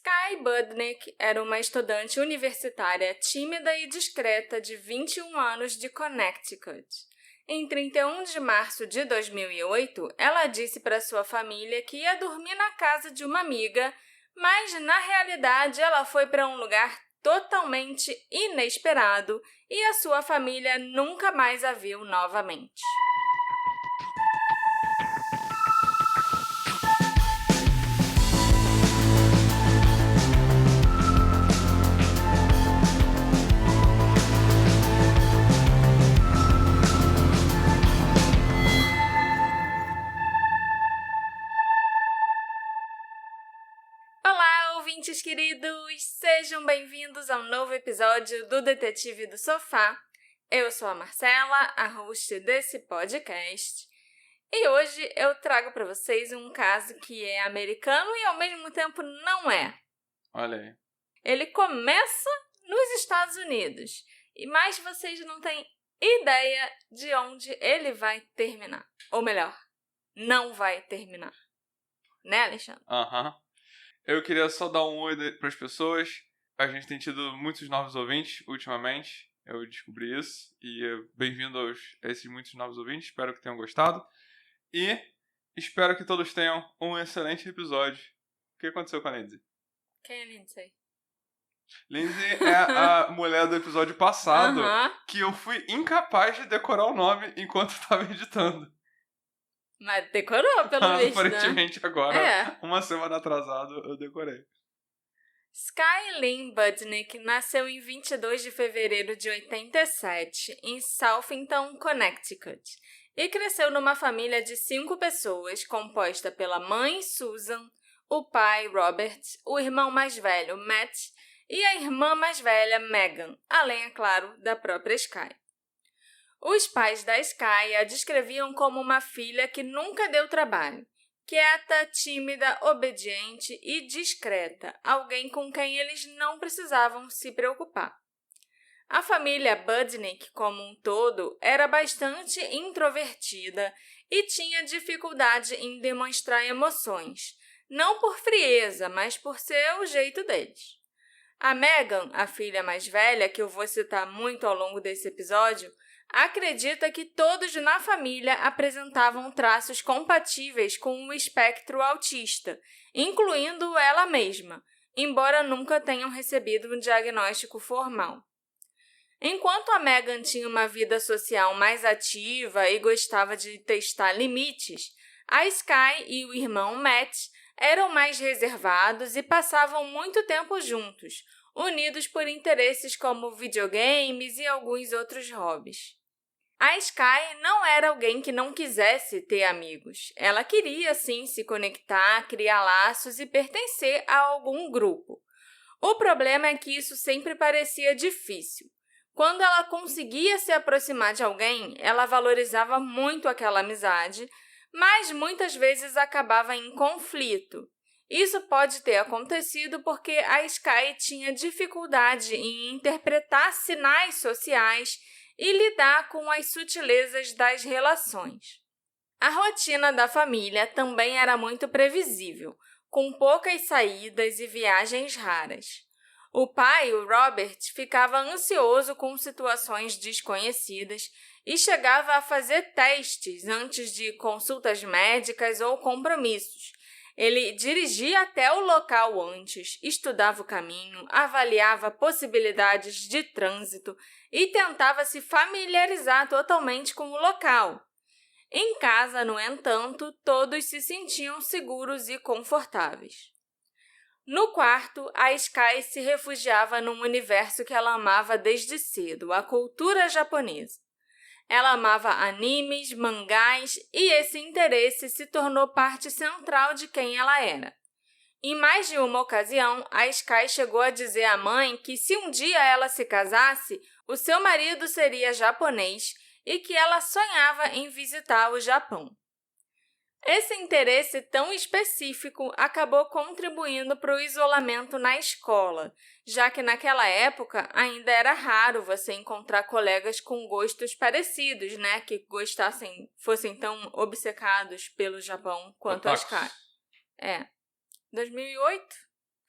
Sky Budnick era uma estudante universitária tímida e discreta de 21 anos de Connecticut. Em 31 de março de 2008, ela disse para sua família que ia dormir na casa de uma amiga, mas na realidade ela foi para um lugar totalmente inesperado e a sua família nunca mais a viu novamente. Olá, ouvintes queridos! Sejam bem-vindos a um novo episódio do Detetive do Sofá. Eu sou a Marcela, a host desse podcast, e hoje eu trago para vocês um caso que é americano e ao mesmo tempo não é. Olha aí. Ele começa nos Estados Unidos, mas vocês não têm ideia de onde ele vai terminar. Ou melhor, não vai terminar. Né, Alexandre? Aham. Eu queria só dar um oi para as pessoas. A gente tem tido muitos novos ouvintes ultimamente. Eu descobri isso. E bem-vindo a esses muitos novos ouvintes. Espero que tenham gostado. E espero que todos tenham um excelente episódio. O que aconteceu com a Lindsay? Quem é Lindsay? Lindsay é a mulher do episódio passado Aham. que eu fui incapaz de decorar o nome enquanto estava editando. Mas decorou, pelo visto, né? Aparentemente agora, uma semana atrasado, eu decorei. Sky Lynn Budnick nasceu em 22 de fevereiro de 87, em Southington, Connecticut, e cresceu numa família de 5 pessoas, composta pela mãe, Susan, o pai, Robert, o irmão mais velho, Matt, e a irmã mais velha, Megan, além, é claro, da própria Sky. Os pais da Sky a descreviam como uma filha que nunca deu trabalho, quieta, tímida, obediente e discreta, alguém com quem eles não precisavam se preocupar. A família Budnick, como um todo, era bastante introvertida e tinha dificuldade em demonstrar emoções, não por frieza, mas por ser o jeito deles. A Megan, a filha mais velha, que eu vou citar muito ao longo desse episódio, acredita que todos na família apresentavam traços compatíveis com o espectro autista, incluindo ela mesma, embora nunca tenham recebido um diagnóstico formal. Enquanto a Megan tinha uma vida social mais ativa e gostava de testar limites, a Sky e o irmão Matt eram mais reservados e passavam muito tempo juntos, unidos por interesses como videogames e alguns outros hobbies. A Sky não era alguém que não quisesse ter amigos. Ela queria, sim, se conectar, criar laços e pertencer a algum grupo. O problema é que isso sempre parecia difícil. Quando ela conseguia se aproximar de alguém, ela valorizava muito aquela amizade, mas muitas vezes acabava em conflito. Isso pode ter acontecido porque a Sky tinha dificuldade em interpretar sinais sociais e lidar com as sutilezas das relações. A rotina da família também era muito previsível, com poucas saídas e viagens raras. O pai, o Robert, ficava ansioso com situações desconhecidas e chegava a fazer testes antes de consultas médicas ou compromissos. Ele dirigia até o local antes, estudava o caminho, avaliava possibilidades de trânsito e tentava se familiarizar totalmente com o local. Em casa, no entanto, todos se sentiam seguros e confortáveis. No quarto, a Sky se refugiava num universo que ela amava desde cedo, a cultura japonesa. Ela amava animes, mangás e esse interesse se tornou parte central de quem ela era. Em mais de uma ocasião, a Sky chegou a dizer à mãe que se um dia ela se casasse, o seu marido seria japonês e que ela sonhava em visitar o Japão. Esse interesse tão específico acabou contribuindo para o isolamento na escola, já que naquela época ainda era raro você encontrar colegas com gostos parecidos, né, que fossem tão obcecados pelo Japão quanto a Sky. 2008?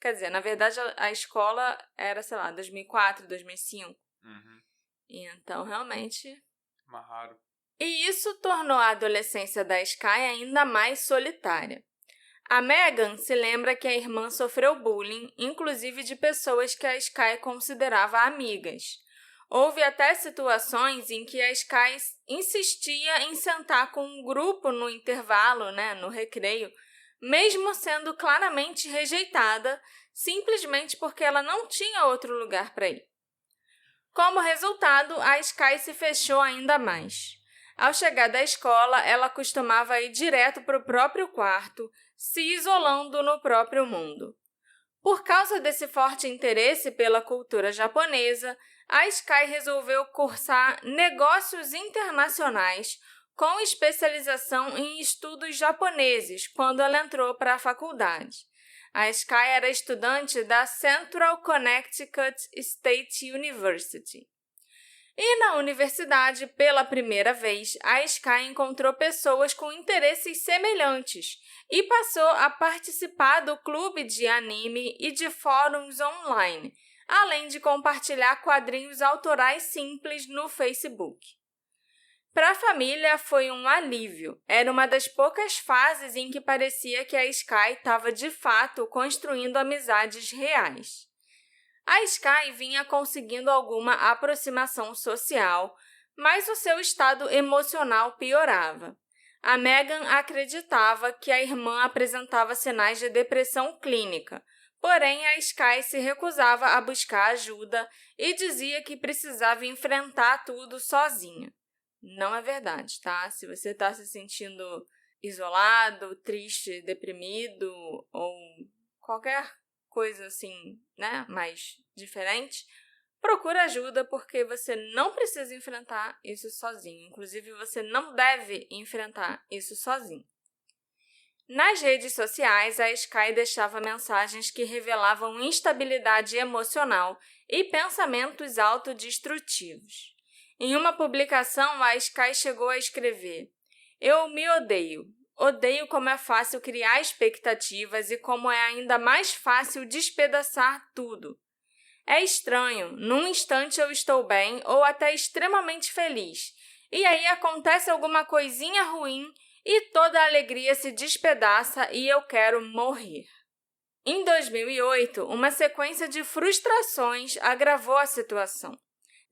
Quer dizer, na verdade, a escola era, 2004, 2005. Então, realmente... Mais raro. E isso tornou a adolescência da Sky ainda mais solitária. A Megan se lembra que a irmã sofreu bullying, inclusive de pessoas que a Sky considerava amigas. Houve até situações em que a Sky insistia em sentar com um grupo no intervalo, no recreio, mesmo sendo claramente rejeitada, simplesmente porque ela não tinha outro lugar para ir. Como resultado, a Sky se fechou ainda mais. Ao chegar da escola, ela costumava ir direto para o próprio quarto, se isolando no próprio mundo. Por causa desse forte interesse pela cultura japonesa, a Sky resolveu cursar negócios internacionais com especialização em estudos japoneses quando ela entrou para a faculdade. A Sky era estudante da Central Connecticut State University. E na universidade, pela primeira vez, a Sky encontrou pessoas com interesses semelhantes e passou a participar do clube de anime e de fóruns online, além de compartilhar quadrinhos autorais simples no Facebook. Para a família foi um alívio. Era uma das poucas fases em que parecia que a Sky estava de fato construindo amizades reais. A Sky vinha conseguindo alguma aproximação social, mas o seu estado emocional piorava. A Megan acreditava que a irmã apresentava sinais de depressão clínica, porém a Sky se recusava a buscar ajuda e dizia que precisava enfrentar tudo sozinha. Não é verdade, tá? Se você está se sentindo isolado, triste, deprimido ou qualquer coisa assim, mais diferente, procura ajuda porque você não precisa enfrentar isso sozinho. Inclusive, você não deve enfrentar isso sozinho. Nas redes sociais, a Sky deixava mensagens que revelavam instabilidade emocional e pensamentos autodestrutivos. Em uma publicação, a Sky chegou a escrever: "Eu me odeio. Odeio como é fácil criar expectativas e como é ainda mais fácil despedaçar tudo. É estranho, num instante eu estou bem ou até extremamente feliz, e aí acontece alguma coisinha ruim e toda a alegria se despedaça e eu quero morrer." Em 2008, uma sequência de frustrações agravou a situação.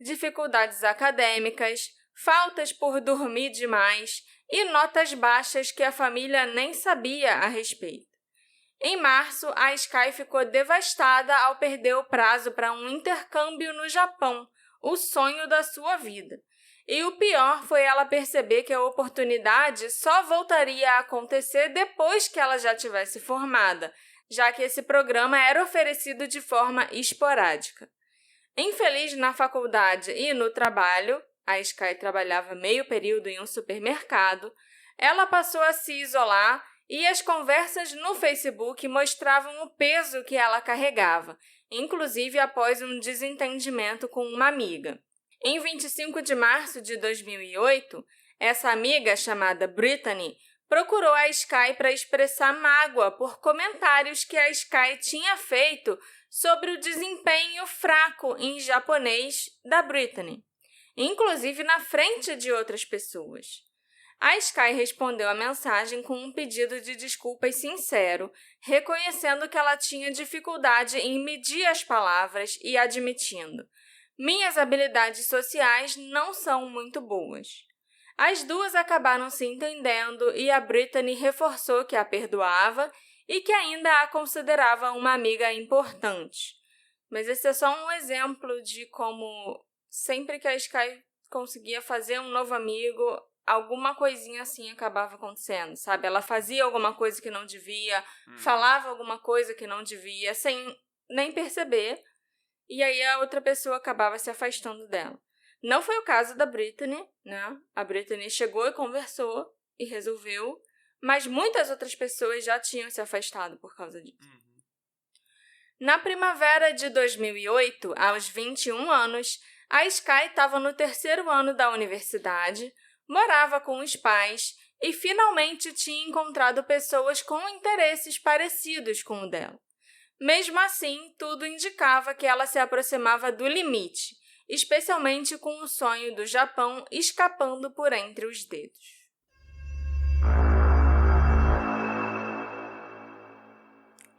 Dificuldades acadêmicas, faltas por dormir demais e notas baixas que a família nem sabia a respeito. Em março, a Sky ficou devastada ao perder o prazo para um intercâmbio no Japão, o sonho da sua vida. E o pior foi ela perceber que a oportunidade só voltaria a acontecer depois que ela já tivesse formada, já que esse programa era oferecido de forma esporádica. Infeliz na faculdade e no trabalho, a Sky trabalhava meio período em um supermercado, ela passou a se isolar e as conversas no Facebook mostravam o peso que ela carregava, inclusive após um desentendimento com uma amiga. Em 25 de março de 2008, essa amiga, chamada Brittany, procurou a Sky para expressar mágoa por comentários que a Sky tinha feito sobre o desempenho fraco em japonês da Brittany, inclusive na frente de outras pessoas. A Sky respondeu à mensagem com um pedido de desculpas sincero, reconhecendo que ela tinha dificuldade em medir as palavras e admitindo: "Minhas habilidades sociais não são muito boas." As duas acabaram se entendendo e a Brittany reforçou que a perdoava e que ainda a considerava uma amiga importante. Mas esse é só um exemplo de como sempre que a Sky conseguia fazer um novo amigo, alguma coisinha assim acabava acontecendo, sabe? Ela fazia alguma coisa que não devia, falava alguma coisa que não devia, sem nem perceber, e aí a outra pessoa acabava se afastando dela. Não foi o caso da Brittany, né? A Brittany chegou e conversou e resolveu, mas muitas outras pessoas já tinham se afastado por causa disso. Na primavera de 2008, aos 21 anos, a Sky estava no 3º ano da universidade, morava com os pais e finalmente tinha encontrado pessoas com interesses parecidos com o dela. Mesmo assim, tudo indicava que ela se aproximava do limite, especialmente com o sonho do Japão escapando por entre os dedos.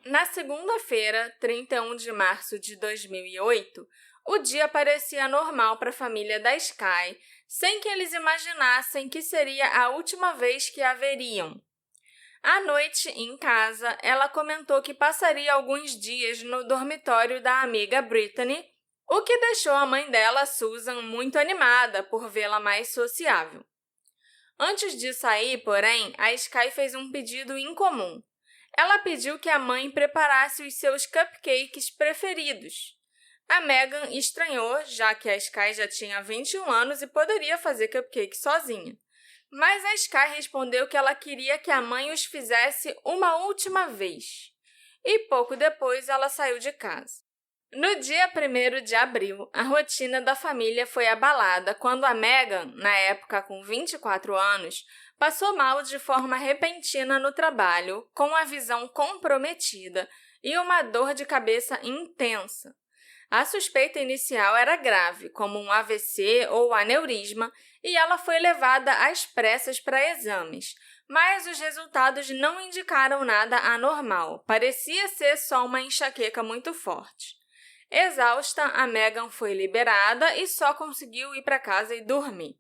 Na segunda-feira, 31 de março de 2008, o dia parecia normal para a família da Sky, sem que eles imaginassem que seria a última vez que a veriam. À noite, em casa, ela comentou que passaria alguns dias no dormitório da amiga Brittany, o que deixou a mãe dela, Susan, muito animada por vê-la mais sociável. Antes de sair, porém, a Sky fez um pedido incomum. Ela pediu que a mãe preparasse os seus cupcakes preferidos. A Megan estranhou, já que a Sky já tinha 21 anos e poderia fazer cupcake sozinha. Mas a Sky respondeu que ela queria que a mãe os fizesse uma última vez. E pouco depois ela saiu de casa. No dia 1º de abril, a rotina da família foi abalada quando a Megan, na época com 24 anos, passou mal de forma repentina no trabalho, com a visão comprometida e uma dor de cabeça intensa. A suspeita inicial era grave, como um AVC ou aneurisma, e ela foi levada às pressas para exames, mas os resultados não indicaram nada anormal, parecia ser só uma enxaqueca muito forte. Exausta, a Megan foi liberada e só conseguiu ir para casa e dormir.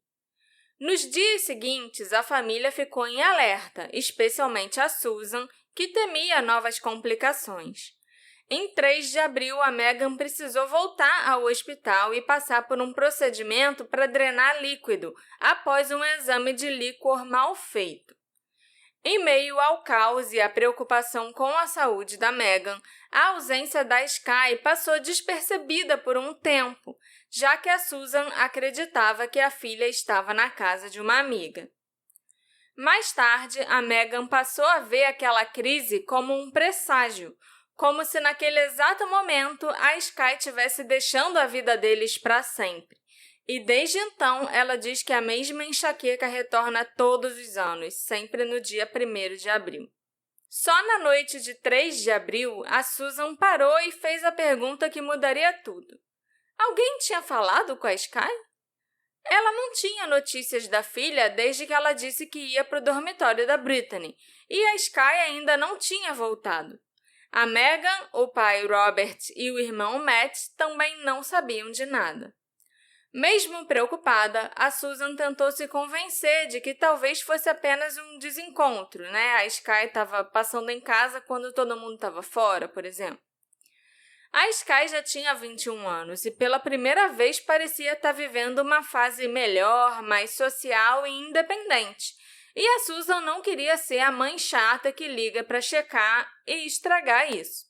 Nos dias seguintes, a família ficou em alerta, especialmente a Susan, que temia novas complicações. Em 3 de abril, a Megan precisou voltar ao hospital e passar por um procedimento para drenar líquido, após um exame de líquor mal feito. Em meio ao caos e à preocupação com a saúde da Megan, a ausência da Sky passou despercebida por um tempo, já que a Susan acreditava que a filha estava na casa de uma amiga. Mais tarde, a Megan passou a ver aquela crise como um presságio, como se naquele exato momento a Sky estivesse deixando a vida deles para sempre. E desde então, ela diz que a mesma enxaqueca retorna todos os anos, sempre no dia 1º de abril. Só na noite de 3 de abril, a Susan parou e fez a pergunta que mudaria tudo. Alguém tinha falado com a Sky? Ela não tinha notícias da filha desde que ela disse que ia para o dormitório da Brittany, e a Sky ainda não tinha voltado. A Megan, o pai Robert e o irmão Matt também não sabiam de nada. Mesmo preocupada, a Susan tentou se convencer de que talvez fosse apenas um desencontro, né? A Sky estava passando em casa quando todo mundo estava fora, por exemplo. A Sky já tinha 21 anos e pela primeira vez parecia estar vivendo uma fase melhor, mais social e independente. E a Susan não queria ser a mãe chata que liga para checar e estragar isso.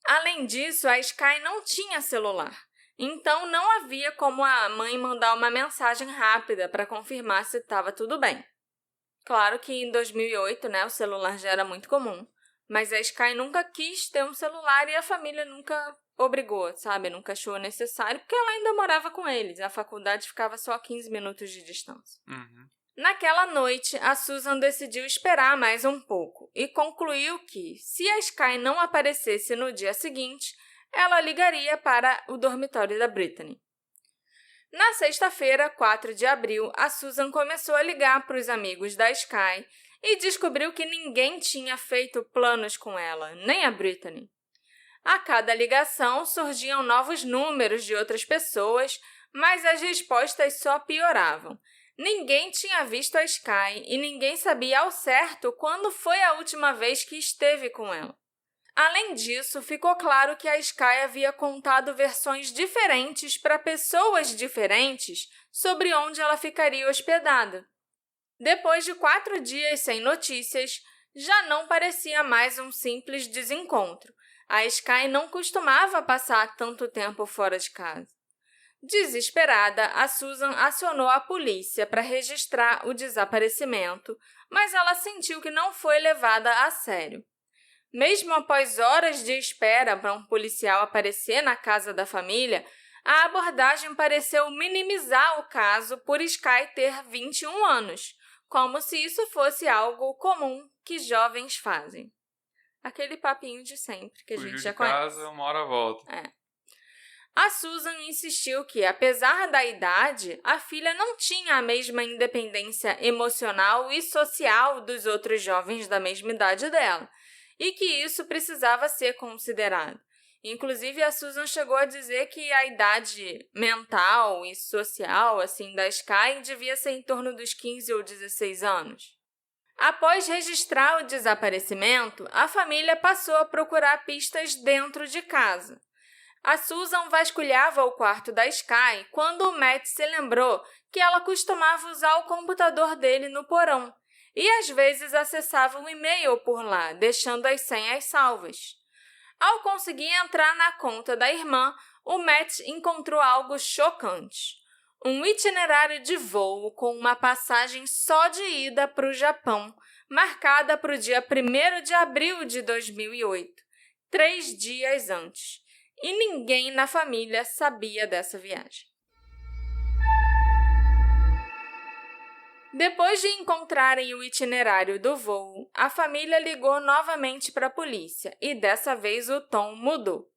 Além disso, a Sky não tinha celular. Então, não havia como a mãe mandar uma mensagem rápida para confirmar se estava tudo bem. Claro que em 2008, o celular já era muito comum, mas a Sky nunca quis ter um celular e a família nunca obrigou, sabe? Nunca achou necessário, porque ela ainda morava com eles. A faculdade ficava só a 15 minutos de distância. Naquela noite, a Susan decidiu esperar mais um pouco e concluiu que, se a Sky não aparecesse no dia seguinte, ela ligaria para o dormitório da Brittany. Na sexta-feira, 4 de abril, a Susan começou a ligar para os amigos da Sky e descobriu que ninguém tinha feito planos com ela, nem a Brittany. A cada ligação surgiam novos números de outras pessoas, mas as respostas só pioravam. Ninguém tinha visto a Sky e ninguém sabia ao certo quando foi a última vez que esteve com ela. Além disso, ficou claro que a Sky havia contado versões diferentes para pessoas diferentes sobre onde ela ficaria hospedada. Depois de 4 dias sem notícias, já não parecia mais um simples desencontro. A Sky não costumava passar tanto tempo fora de casa. Desesperada, a Susan acionou a polícia para registrar o desaparecimento, mas ela sentiu que não foi levada a sério. Mesmo após horas de espera para um policial aparecer na casa da família, a abordagem pareceu minimizar o caso por Sky ter 21 anos, como se isso fosse algo comum que jovens fazem. Aquele papinho de sempre que a gente já de conhece. casa, uma hora volta. A Susan insistiu que, apesar da idade, a filha não tinha a mesma independência emocional e social dos outros jovens da mesma idade dela, e que isso precisava ser considerado. Inclusive, a Susan chegou a dizer que a idade mental e social assim, da Sky devia ser em torno dos 15 ou 16 anos. Após registrar o desaparecimento, a família passou a procurar pistas dentro de casa. A Susan vasculhava o quarto da Sky quando o Matt se lembrou que ela costumava usar o computador dele no porão e às vezes acessava o e-mail por lá, deixando as senhas salvas. Ao conseguir entrar na conta da irmã, o Matt encontrou algo chocante. Um itinerário de voo com uma passagem só de ida para o Japão, marcada para o dia 1º de abril de 2008, 3 dias antes. E ninguém na família sabia dessa viagem. Depois de encontrarem o itinerário do voo, a família ligou novamente para a polícia e dessa vez o tom mudou.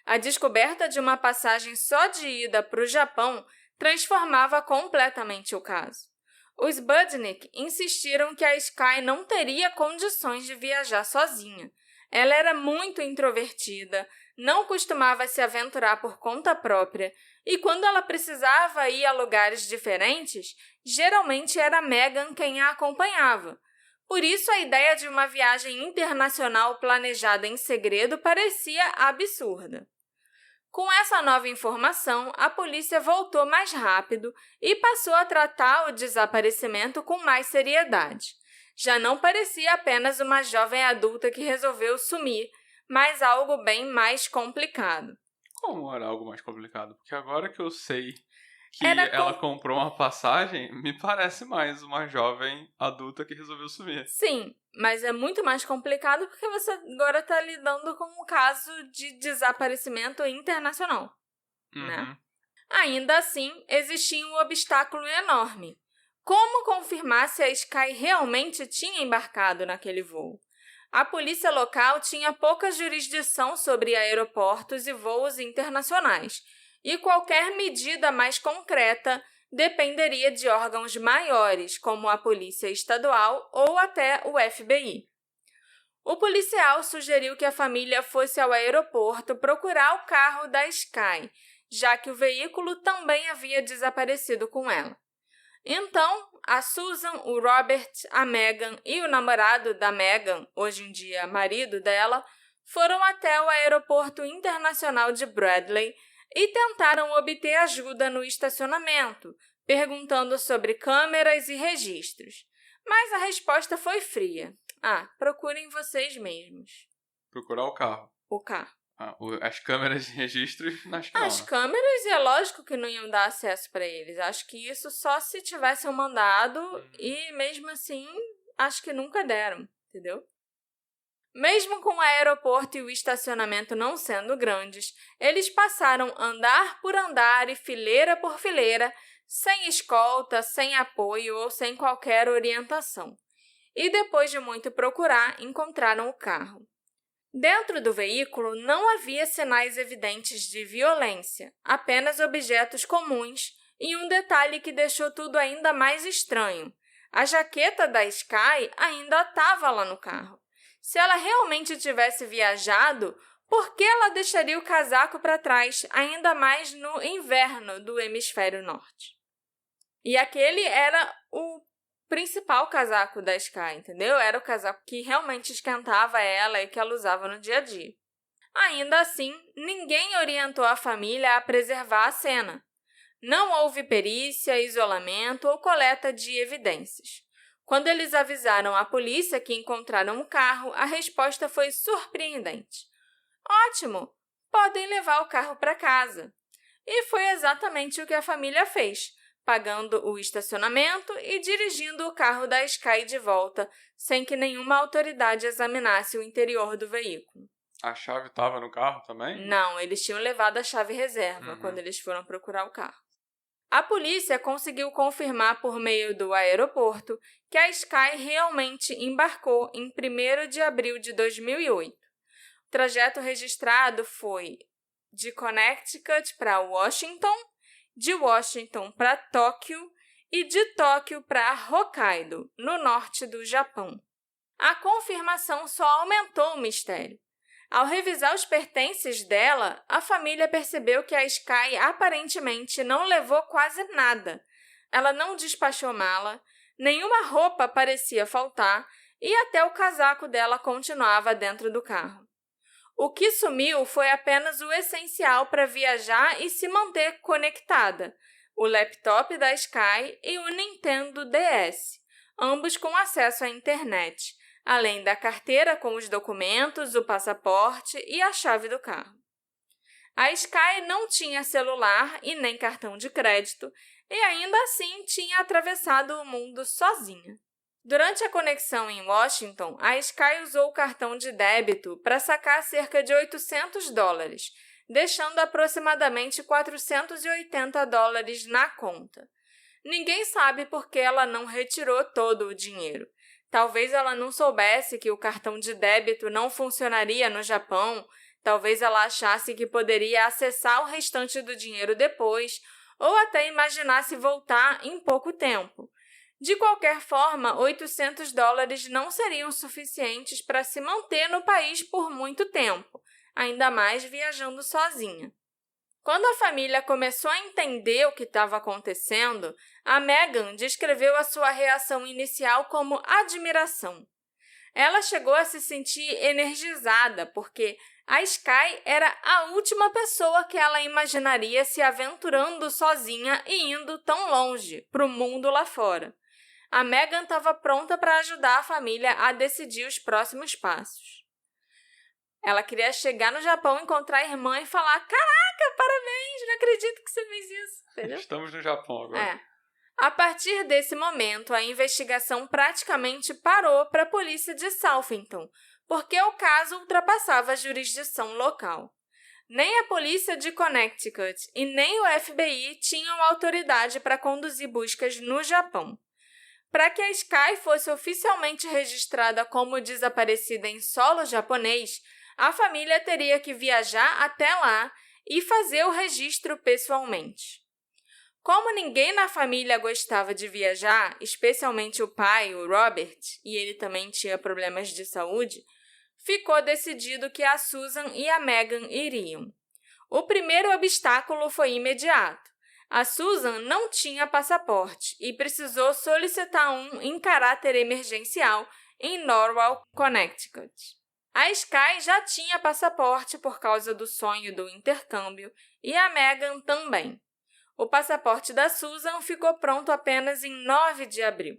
A descoberta de uma passagem só de ida para o Japão transformava completamente o caso. Os Budnick insistiram que a Sky não teria condições de viajar sozinha. Ela era muito introvertida, não costumava se aventurar por conta própria e quando ela precisava ir a lugares diferentes, geralmente era Meghan quem a acompanhava. Por isso, a ideia de uma viagem internacional planejada em segredo parecia absurda. Com essa nova informação, a polícia voltou mais rápido e passou a tratar o desaparecimento com mais seriedade. Já não parecia apenas uma jovem adulta que resolveu sumir, mas algo bem mais complicado. Como era algo mais complicado? Porque agora que eu sei que ela comprou uma passagem, me parece mais uma jovem adulta que resolveu sumir. Sim, mas é muito mais complicado porque você agora está lidando com um caso de desaparecimento internacional, né? Ainda assim, existia um obstáculo enorme. Como confirmar se a Sky realmente tinha embarcado naquele voo? A polícia local tinha pouca jurisdição sobre aeroportos e voos internacionais, e qualquer medida mais concreta dependeria de órgãos maiores, como a Polícia Estadual ou até o FBI. O policial sugeriu que a família fosse ao aeroporto procurar o carro da Sky, já que o veículo também havia desaparecido com ela. Então, a Susan, o Robert, a Meghan e o namorado da Meghan, hoje em dia marido dela, foram até o aeroporto internacional de Bradley e tentaram obter ajuda no estacionamento, perguntando sobre câmeras e registros. Mas a resposta foi fria. Procurem vocês mesmos. Procurar o carro. O carro. As câmeras de registros, acho que não. As câmeras, é lógico que não iam dar acesso para eles. Acho que isso só se tivessem mandado e, mesmo assim, acho que nunca deram, entendeu? Mesmo com o aeroporto e o estacionamento não sendo grandes, eles passaram andar por andar e fileira por fileira, sem escolta, sem apoio ou sem qualquer orientação. E depois de muito procurar, encontraram o carro. Dentro do veículo não havia sinais evidentes de violência, apenas objetos comuns e um detalhe que deixou tudo ainda mais estranho. A jaqueta da Sky ainda estava lá no carro. Se ela realmente tivesse viajado, por que ela deixaria o casaco para trás, ainda mais no inverno do hemisfério norte? E aquele era o principal casaco da Sky, entendeu? Era o casaco que realmente esquentava ela e que ela usava no dia a dia. Ainda assim, ninguém orientou a família a preservar a cena. Não houve perícia, isolamento ou coleta de evidências. Quando eles avisaram a polícia que encontraram o carro, a resposta foi surpreendente. Ótimo! Podem levar o carro para casa. E foi exatamente o que a família fez, pagando o estacionamento e dirigindo o carro da Sky de volta, sem que nenhuma autoridade examinasse o interior do veículo. A chave estava no carro também? Não, eles tinham levado a chave reserva quando eles foram procurar o carro. A polícia conseguiu confirmar por meio do aeroporto que a Sky realmente embarcou em 1º de abril de 2008. O trajeto registrado foi de Connecticut para Washington, de Washington para Tóquio e de Tóquio para Hokkaido, no norte do Japão. A confirmação só aumentou o mistério. Ao revisar os pertences dela, a família percebeu que a Sky aparentemente não levou quase nada. Ela não despachou mala, nenhuma roupa parecia faltar e até o casaco dela continuava dentro do carro. O que sumiu foi apenas o essencial para viajar e se manter conectada: o laptop da Sky e o Nintendo DS, ambos com acesso à internet, além da carteira com os documentos, o passaporte e a chave do carro. A Sky não tinha celular e nem cartão de crédito e ainda assim tinha atravessado o mundo sozinha. Durante a conexão em Washington, a Sky usou o cartão de débito para sacar cerca de $800, deixando aproximadamente $480 na conta. Ninguém sabe por que ela não retirou todo o dinheiro. Talvez ela não soubesse que o cartão de débito não funcionaria no Japão, talvez ela achasse que poderia acessar o restante do dinheiro depois, ou até imaginasse voltar em pouco tempo. De qualquer forma, $800 não seriam suficientes para se manter no país por muito tempo, ainda mais viajando sozinha. Quando a família começou a entender o que estava acontecendo, a Meghan descreveu a sua reação inicial como admiração. Ela chegou a se sentir energizada, porque a Sky era a última pessoa que ela imaginaria se aventurando sozinha e indo tão longe, para o mundo lá fora. A Meghan estava pronta para ajudar a família a decidir os próximos passos. Ela queria chegar no Japão, encontrar a irmã e falar: "Caraca, parabéns, não acredito que você fez isso." Entendeu? Estamos no Japão agora. A partir desse momento, a investigação praticamente parou para a polícia de Southington, porque o caso ultrapassava a jurisdição local. Nem a polícia de Connecticut e nem o FBI tinham autoridade para conduzir buscas no Japão. Para que a Sky fosse oficialmente registrada como desaparecida em solo japonês, a família teria que viajar até lá e fazer o registro pessoalmente. Como ninguém na família gostava de viajar, especialmente o pai, o Robert, e ele também tinha problemas de saúde, ficou decidido que a Susan e a Meghan iriam. O primeiro obstáculo foi imediato. A Susan não tinha passaporte e precisou solicitar um em caráter emergencial em Norwalk, Connecticut. A Sky já tinha passaporte por causa do sonho do intercâmbio e a Meghan também. O passaporte da Susan ficou pronto apenas em 9 de abril.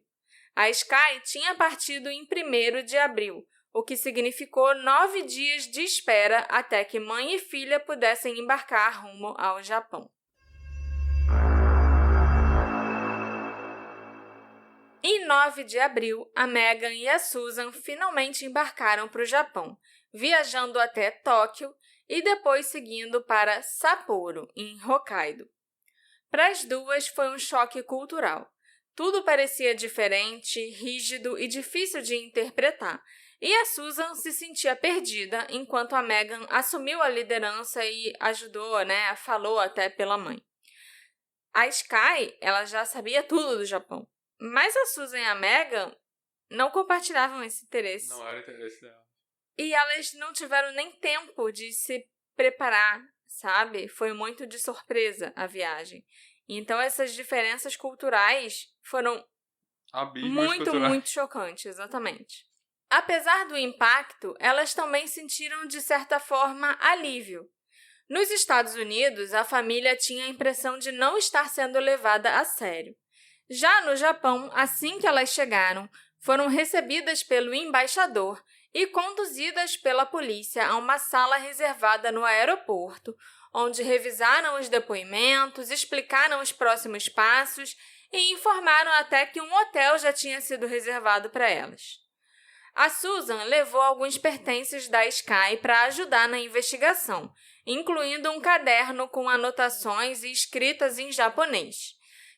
A Sky tinha partido em 1º de abril, o que significou 9 dias de espera até que mãe e filha pudessem embarcar rumo ao Japão. Em 9 de abril, a Meghan e a Susan finalmente embarcaram para o Japão, viajando até Tóquio e depois seguindo para Sapporo, em Hokkaido. Para as duas foi um choque cultural. Tudo parecia diferente, rígido e difícil de interpretar, e a Susan se sentia perdida enquanto a Meghan assumiu a liderança e ajudou, falou até pela mãe. A Sky, ela já sabia tudo do Japão. Mas a Susan e a Meghan não compartilhavam esse interesse. Não era interesse dela. E elas não tiveram nem tempo de se preparar, sabe? Foi muito de surpresa a viagem. Então, essas diferenças culturais foram muito chocantes, exatamente. Apesar do impacto, elas também sentiram, de certa forma, alívio. Nos Estados Unidos, a família tinha a impressão de não estar sendo levada a sério. Já no Japão, assim que elas chegaram, foram recebidas pelo embaixador e conduzidas pela polícia a uma sala reservada no aeroporto, onde revisaram os depoimentos, explicaram os próximos passos e informaram até que um hotel já tinha sido reservado para elas. A Susan levou alguns pertences da Sky para ajudar na investigação, incluindo um caderno com anotações e escritas em japonês.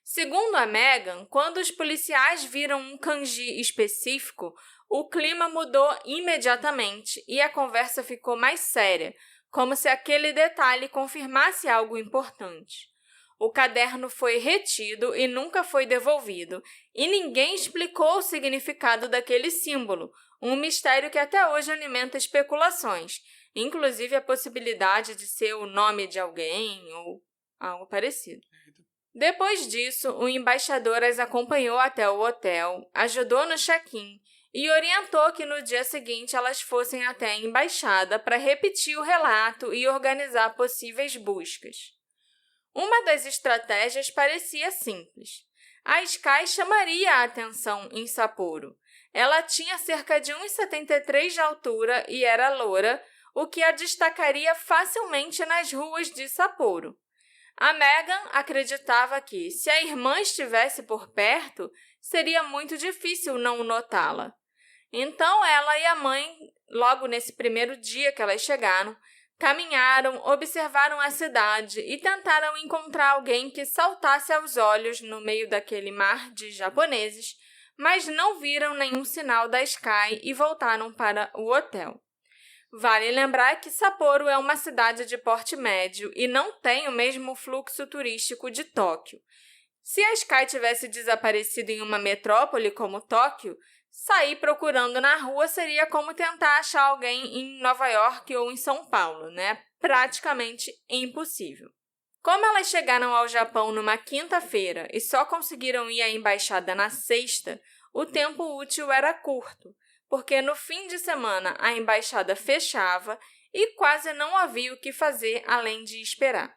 Segundo a Megan, quando os policiais viram um kanji específico, o clima mudou imediatamente e a conversa ficou mais séria, como se aquele detalhe confirmasse algo importante. O caderno foi retido e nunca foi devolvido, e ninguém explicou o significado daquele símbolo, um mistério que até hoje alimenta especulações, inclusive a possibilidade de ser o nome de alguém ou algo parecido. Depois disso, o embaixador as acompanhou até o hotel, ajudou no check-in e orientou que no dia seguinte elas fossem até a embaixada para repetir o relato e organizar possíveis buscas. Uma das estratégias parecia simples. A Sky chamaria a atenção em Sapporo. Ela tinha cerca de 1,73 de altura e era loura, o que a destacaria facilmente nas ruas de Sapporo. A Megan acreditava que, se a irmã estivesse por perto, seria muito difícil não notá-la. Então, ela e a mãe, logo nesse primeiro dia que elas chegaram, caminharam, observaram a cidade e tentaram encontrar alguém que saltasse aos olhos no meio daquele mar de japoneses, mas não viram nenhum sinal da Sky e voltaram para o hotel. Vale lembrar que Sapporo é uma cidade de porte médio e não tem o mesmo fluxo turístico de Tóquio. Se a Sky tivesse desaparecido em uma metrópole como Tóquio, sair procurando na rua seria como tentar achar alguém em Nova York ou em São Paulo, né? Praticamente impossível. Como elas chegaram ao Japão numa quinta-feira e só conseguiram ir à embaixada na sexta, o tempo útil era curto, porque no fim de semana a embaixada fechava e quase não havia o que fazer além de esperar.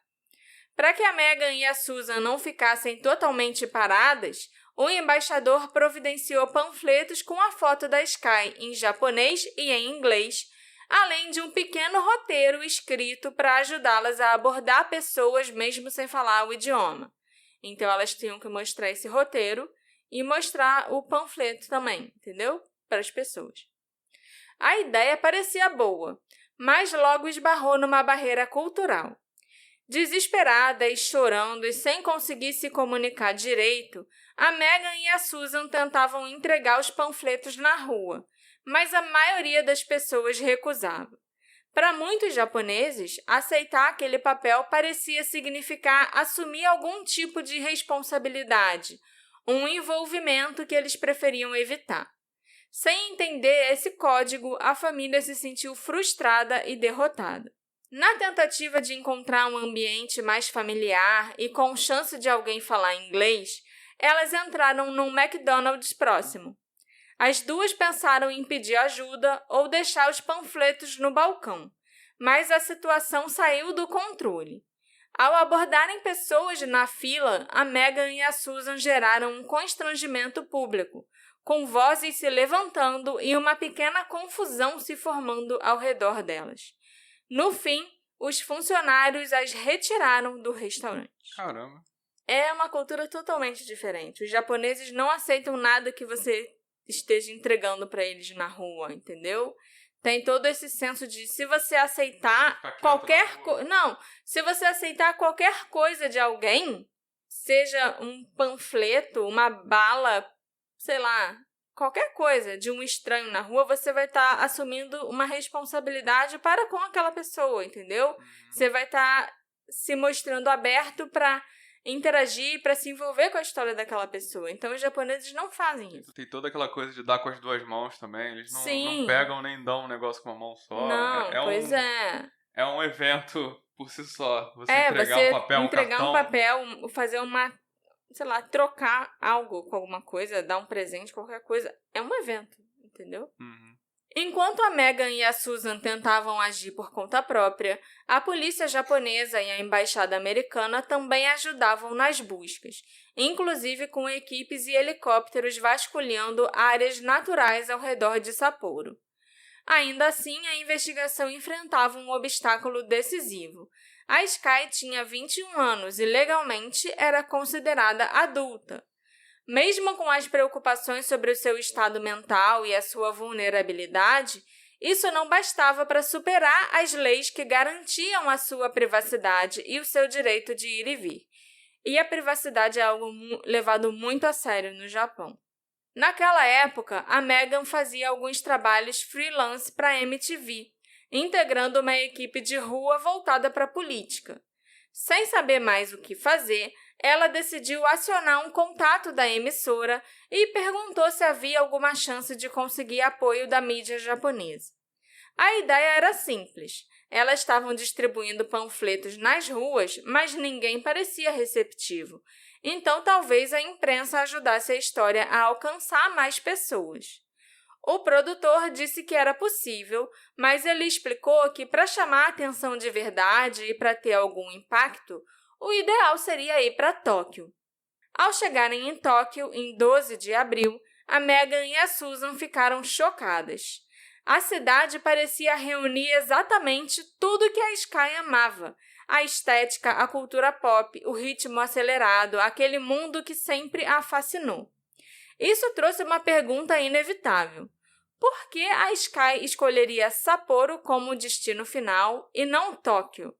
Para que a Megan e a Susan não ficassem totalmente paradas, o embaixador providenciou panfletos com a foto da Sky em japonês e em inglês, além de um pequeno roteiro escrito para ajudá-las a abordar pessoas mesmo sem falar o idioma. Então, elas tinham que mostrar esse roteiro e mostrar o panfleto também, entendeu? Para as pessoas. A ideia parecia boa, mas logo esbarrou numa barreira cultural. Desesperadas, chorando e sem conseguir se comunicar direito, a Megan e a Susan tentavam entregar os panfletos na rua, mas a maioria das pessoas recusava. Para muitos japoneses, aceitar aquele papel parecia significar assumir algum tipo de responsabilidade, um envolvimento que eles preferiam evitar. Sem entender esse código, a família se sentiu frustrada e derrotada. Na tentativa de encontrar um ambiente mais familiar e com chance de alguém falar inglês, elas entraram num McDonald's próximo. As duas pensaram em pedir ajuda ou deixar os panfletos no balcão, mas a situação saiu do controle. Ao abordarem pessoas na fila, a Megan e a Susan geraram um constrangimento público, com vozes se levantando e uma pequena confusão se formando ao redor delas. No fim, os funcionários as retiraram do restaurante. Caramba. É uma cultura totalmente diferente. Os japoneses não aceitam nada que você esteja entregando para eles na rua, entendeu? Tem todo esse senso de se você aceitar qualquer coisa... Não, se você aceitar qualquer coisa de alguém, seja um panfleto, uma bala, sei lá, qualquer coisa de um estranho na rua, você vai estar assumindo uma responsabilidade para com aquela pessoa, entendeu? Você vai estar se mostrando aberto para interagir, para se envolver com a história daquela pessoa. Então, os japoneses não fazem isso. Tem toda aquela coisa de dar com as duas mãos também. Eles não Sim. pegam nem dão um negócio com uma mão só. Não, pois é. É um evento por si só. Você entregar um papel, fazer uma, sei lá, trocar algo com alguma coisa, dar um presente, qualquer coisa. É um evento, entendeu? Uhum. Enquanto a Megan e a Susan tentavam agir por conta própria, a polícia japonesa e a embaixada americana também ajudavam nas buscas, inclusive com equipes e helicópteros vasculhando áreas naturais ao redor de Sapporo. Ainda assim, a investigação enfrentava um obstáculo decisivo. A Sky tinha 21 anos e legalmente era considerada adulta. Mesmo com as preocupações sobre o seu estado mental e a sua vulnerabilidade, isso não bastava para superar as leis que garantiam a sua privacidade e o seu direito de ir e vir. e a privacidade é algo levado muito a sério no Japão. Naquela época, a Megan fazia alguns trabalhos freelance para a MTV, integrando uma equipe de rua voltada para a política. Sem saber mais o que fazer, ela decidiu acionar um contato da emissora e perguntou se havia alguma chance de conseguir apoio da mídia japonesa. A ideia era simples. Elas estavam distribuindo panfletos nas ruas, mas ninguém parecia receptivo. Então, talvez a imprensa ajudasse a história a alcançar mais pessoas. O produtor disse que era possível, mas ele explicou que para chamar a atenção de verdade e para ter algum impacto, o ideal seria ir para Tóquio. Ao chegarem em Tóquio, em 12 de abril, a Megan e a Susan ficaram chocadas. A cidade parecia reunir exatamente tudo que a Sky amava: a estética, a cultura pop, o ritmo acelerado, aquele mundo que sempre a fascinou. Isso trouxe uma pergunta inevitável. Por que a Sky escolheria Sapporo como destino final e não Tóquio?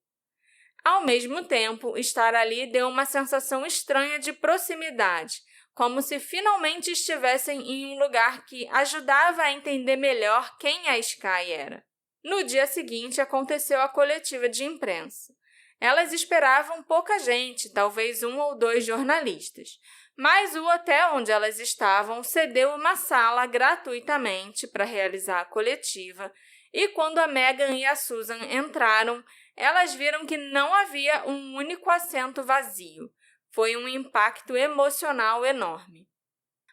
Ao mesmo tempo, estar ali deu uma sensação estranha de proximidade, como se finalmente estivessem em um lugar que ajudava a entender melhor quem a Sky era. No dia seguinte, aconteceu a coletiva de imprensa. Elas esperavam pouca gente, talvez 1 ou 2 jornalistas, mas o hotel onde elas estavam cedeu uma sala gratuitamente para realizar a coletiva, e quando a Megan e a Susan entraram, elas viram que não havia um único assento vazio. Foi um impacto emocional enorme.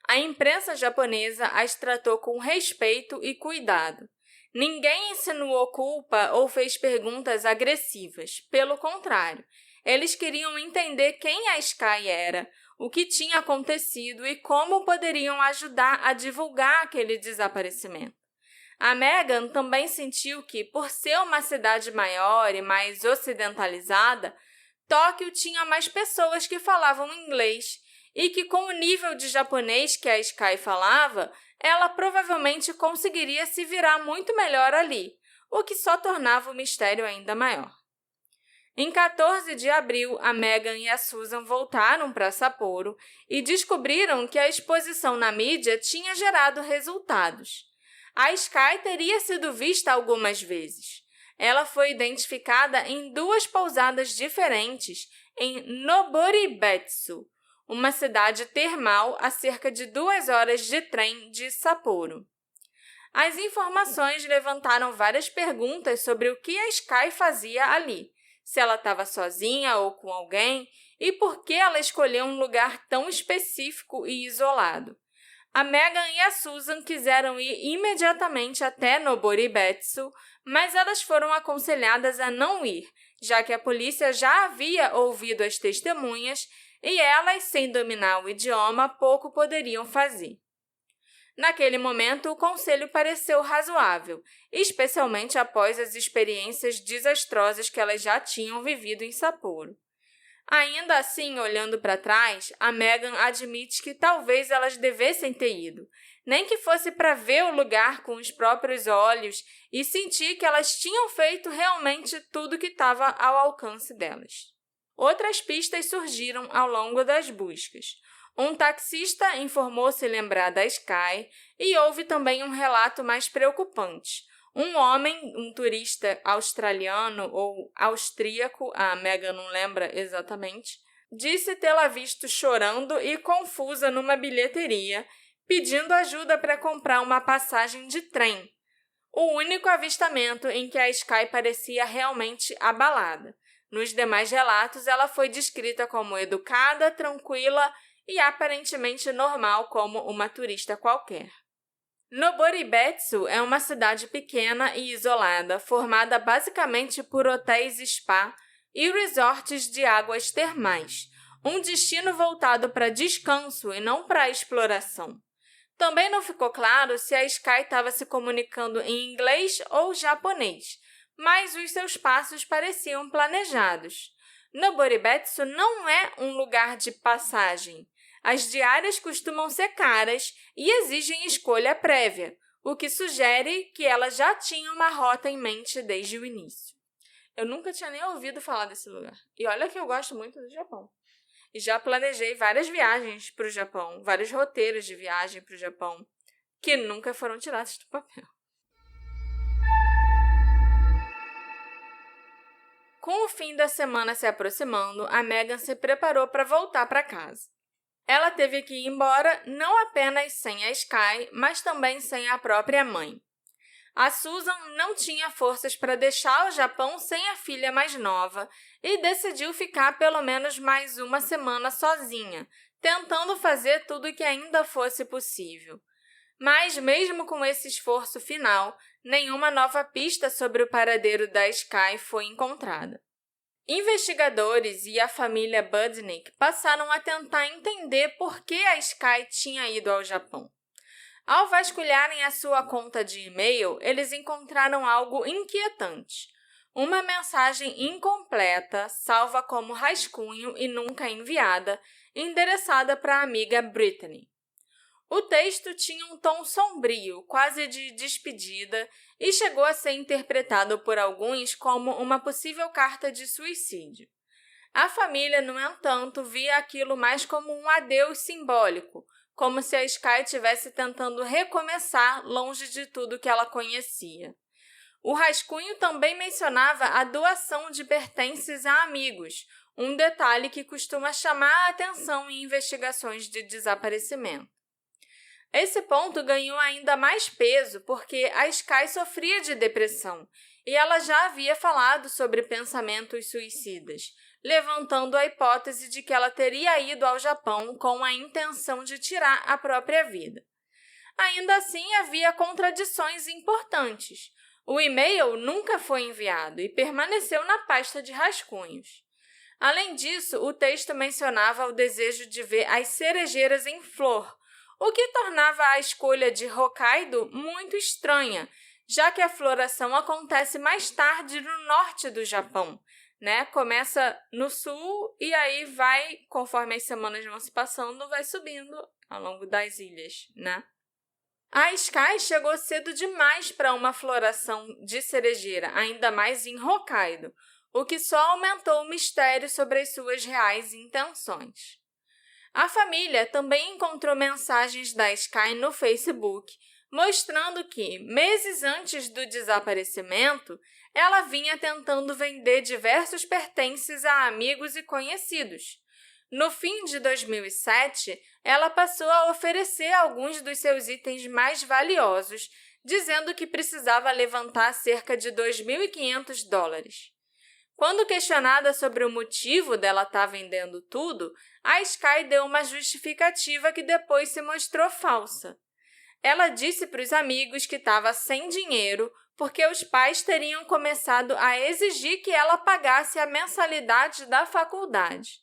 A imprensa japonesa as tratou com respeito e cuidado. Ninguém insinuou culpa ou fez perguntas agressivas. Pelo contrário, eles queriam entender quem a Sky era, o que tinha acontecido e como poderiam ajudar a divulgar aquele desaparecimento. A Megan também sentiu que, por ser uma cidade maior e mais ocidentalizada, Tóquio tinha mais pessoas que falavam inglês e que, com o nível de japonês que a Sky falava, ela provavelmente conseguiria se virar muito melhor ali, o que só tornava o mistério ainda maior. Em 14 de abril, a Megan e a Susan voltaram para Sapporo e descobriram que a exposição na mídia tinha gerado resultados. A Sky teria sido vista algumas vezes. Ela foi identificada em 2 pousadas diferentes em Noboribetsu, uma cidade termal a cerca de 2 horas de trem de Sapporo. As informações levantaram várias perguntas sobre o que a Sky fazia ali, se ela estava sozinha ou com alguém e por que ela escolheu um lugar tão específico e isolado. A Megan e a Susan quiseram ir imediatamente até Noboribetsu, mas elas foram aconselhadas a não ir, já que a polícia já havia ouvido as testemunhas e elas, sem dominar o idioma, pouco poderiam fazer. Naquele momento, o conselho pareceu razoável, especialmente após as experiências desastrosas que elas já tinham vivido em Sapporo. Ainda assim, olhando para trás, a Megan admite que talvez elas devessem ter ido, nem que fosse para ver o lugar com os próprios olhos e sentir que elas tinham feito realmente tudo que estava ao alcance delas. Outras pistas surgiram ao longo das buscas. Um taxista informou se lembrar da Sky e houve também um relato mais preocupante. Um homem, um turista australiano ou austríaco, a Megan não lembra exatamente, disse tê-la visto chorando e confusa numa bilheteria, pedindo ajuda para comprar uma passagem de trem. O único avistamento em que a Sky parecia realmente abalada. Nos demais relatos, ela foi descrita como educada, tranquila e aparentemente normal como uma turista qualquer. Noboribetsu é uma cidade pequena e isolada, formada basicamente por hotéis spa e resorts de águas termais, um destino voltado para descanso e não para exploração. Também não ficou claro se a Sky estava se comunicando em inglês ou japonês, mas os seus passos pareciam planejados. Noboribetsu não é um lugar de passagem. As diárias costumam ser caras e exigem escolha prévia, o que sugere que ela já tinha uma rota em mente desde o início. Eu nunca tinha nem ouvido falar desse lugar. E olha que eu gosto muito do Japão. e já planejei várias viagens para o Japão, vários roteiros de viagem para o Japão, que nunca foram tirados do papel. Com o fim da semana se aproximando, a Megan se preparou para voltar para casa. Ela teve que ir embora não apenas sem a Sky, mas também sem a própria mãe. A Susan não tinha forças para deixar o Japão sem a filha mais nova e decidiu ficar pelo menos mais uma semana sozinha, tentando fazer tudo o que ainda fosse possível. Mas, mesmo com esse esforço final, nenhuma nova pista sobre o paradeiro da Sky foi encontrada. Investigadores e a família Budnick passaram a tentar entender por que a Sky tinha ido ao Japão. Ao vasculharem a sua conta de e-mail, eles encontraram algo inquietante. Uma mensagem incompleta, salva como rascunho e nunca enviada, endereçada para a amiga Brittany. O texto tinha um tom sombrio, quase de despedida, e chegou a ser interpretado por alguns como uma possível carta de suicídio. A família, no entanto, via aquilo mais como um adeus simbólico, como se a Sky estivesse tentando recomeçar longe de tudo que ela conhecia. O rascunho também mencionava a doação de pertences a amigos, um detalhe que costuma chamar a atenção em investigações de desaparecimento. Esse ponto ganhou ainda mais peso porque a Sky sofria de depressão e ela já havia falado sobre pensamentos suicidas, levantando a hipótese de que ela teria ido ao Japão com a intenção de tirar a própria vida. Ainda assim, havia contradições importantes. O e-mail nunca foi enviado e permaneceu na pasta de rascunhos. Além disso, o texto mencionava o desejo de ver as cerejeiras em flor, o que tornava a escolha de Hokkaido muito estranha, já que a floração acontece mais tarde no norte do Japão, né? Começa no sul e aí vai, conforme as semanas vão se passando, vai subindo ao longo das ilhas, né? A Sky chegou cedo demais para uma floração de cerejeira, ainda mais em Hokkaido, o que só aumentou o mistério sobre as suas reais intenções. A família também encontrou mensagens da Sky no Facebook, mostrando que, meses antes do desaparecimento, ela vinha tentando vender diversos pertences a amigos e conhecidos. No fim de 2007, ela passou a oferecer alguns dos seus itens mais valiosos, dizendo que precisava levantar cerca de $2.500. Quando questionada sobre o motivo dela estar vendendo tudo, a Sky deu uma justificativa que depois se mostrou falsa. Ela disse para os amigos que estava sem dinheiro porque os pais teriam começado a exigir que ela pagasse a mensalidade da faculdade.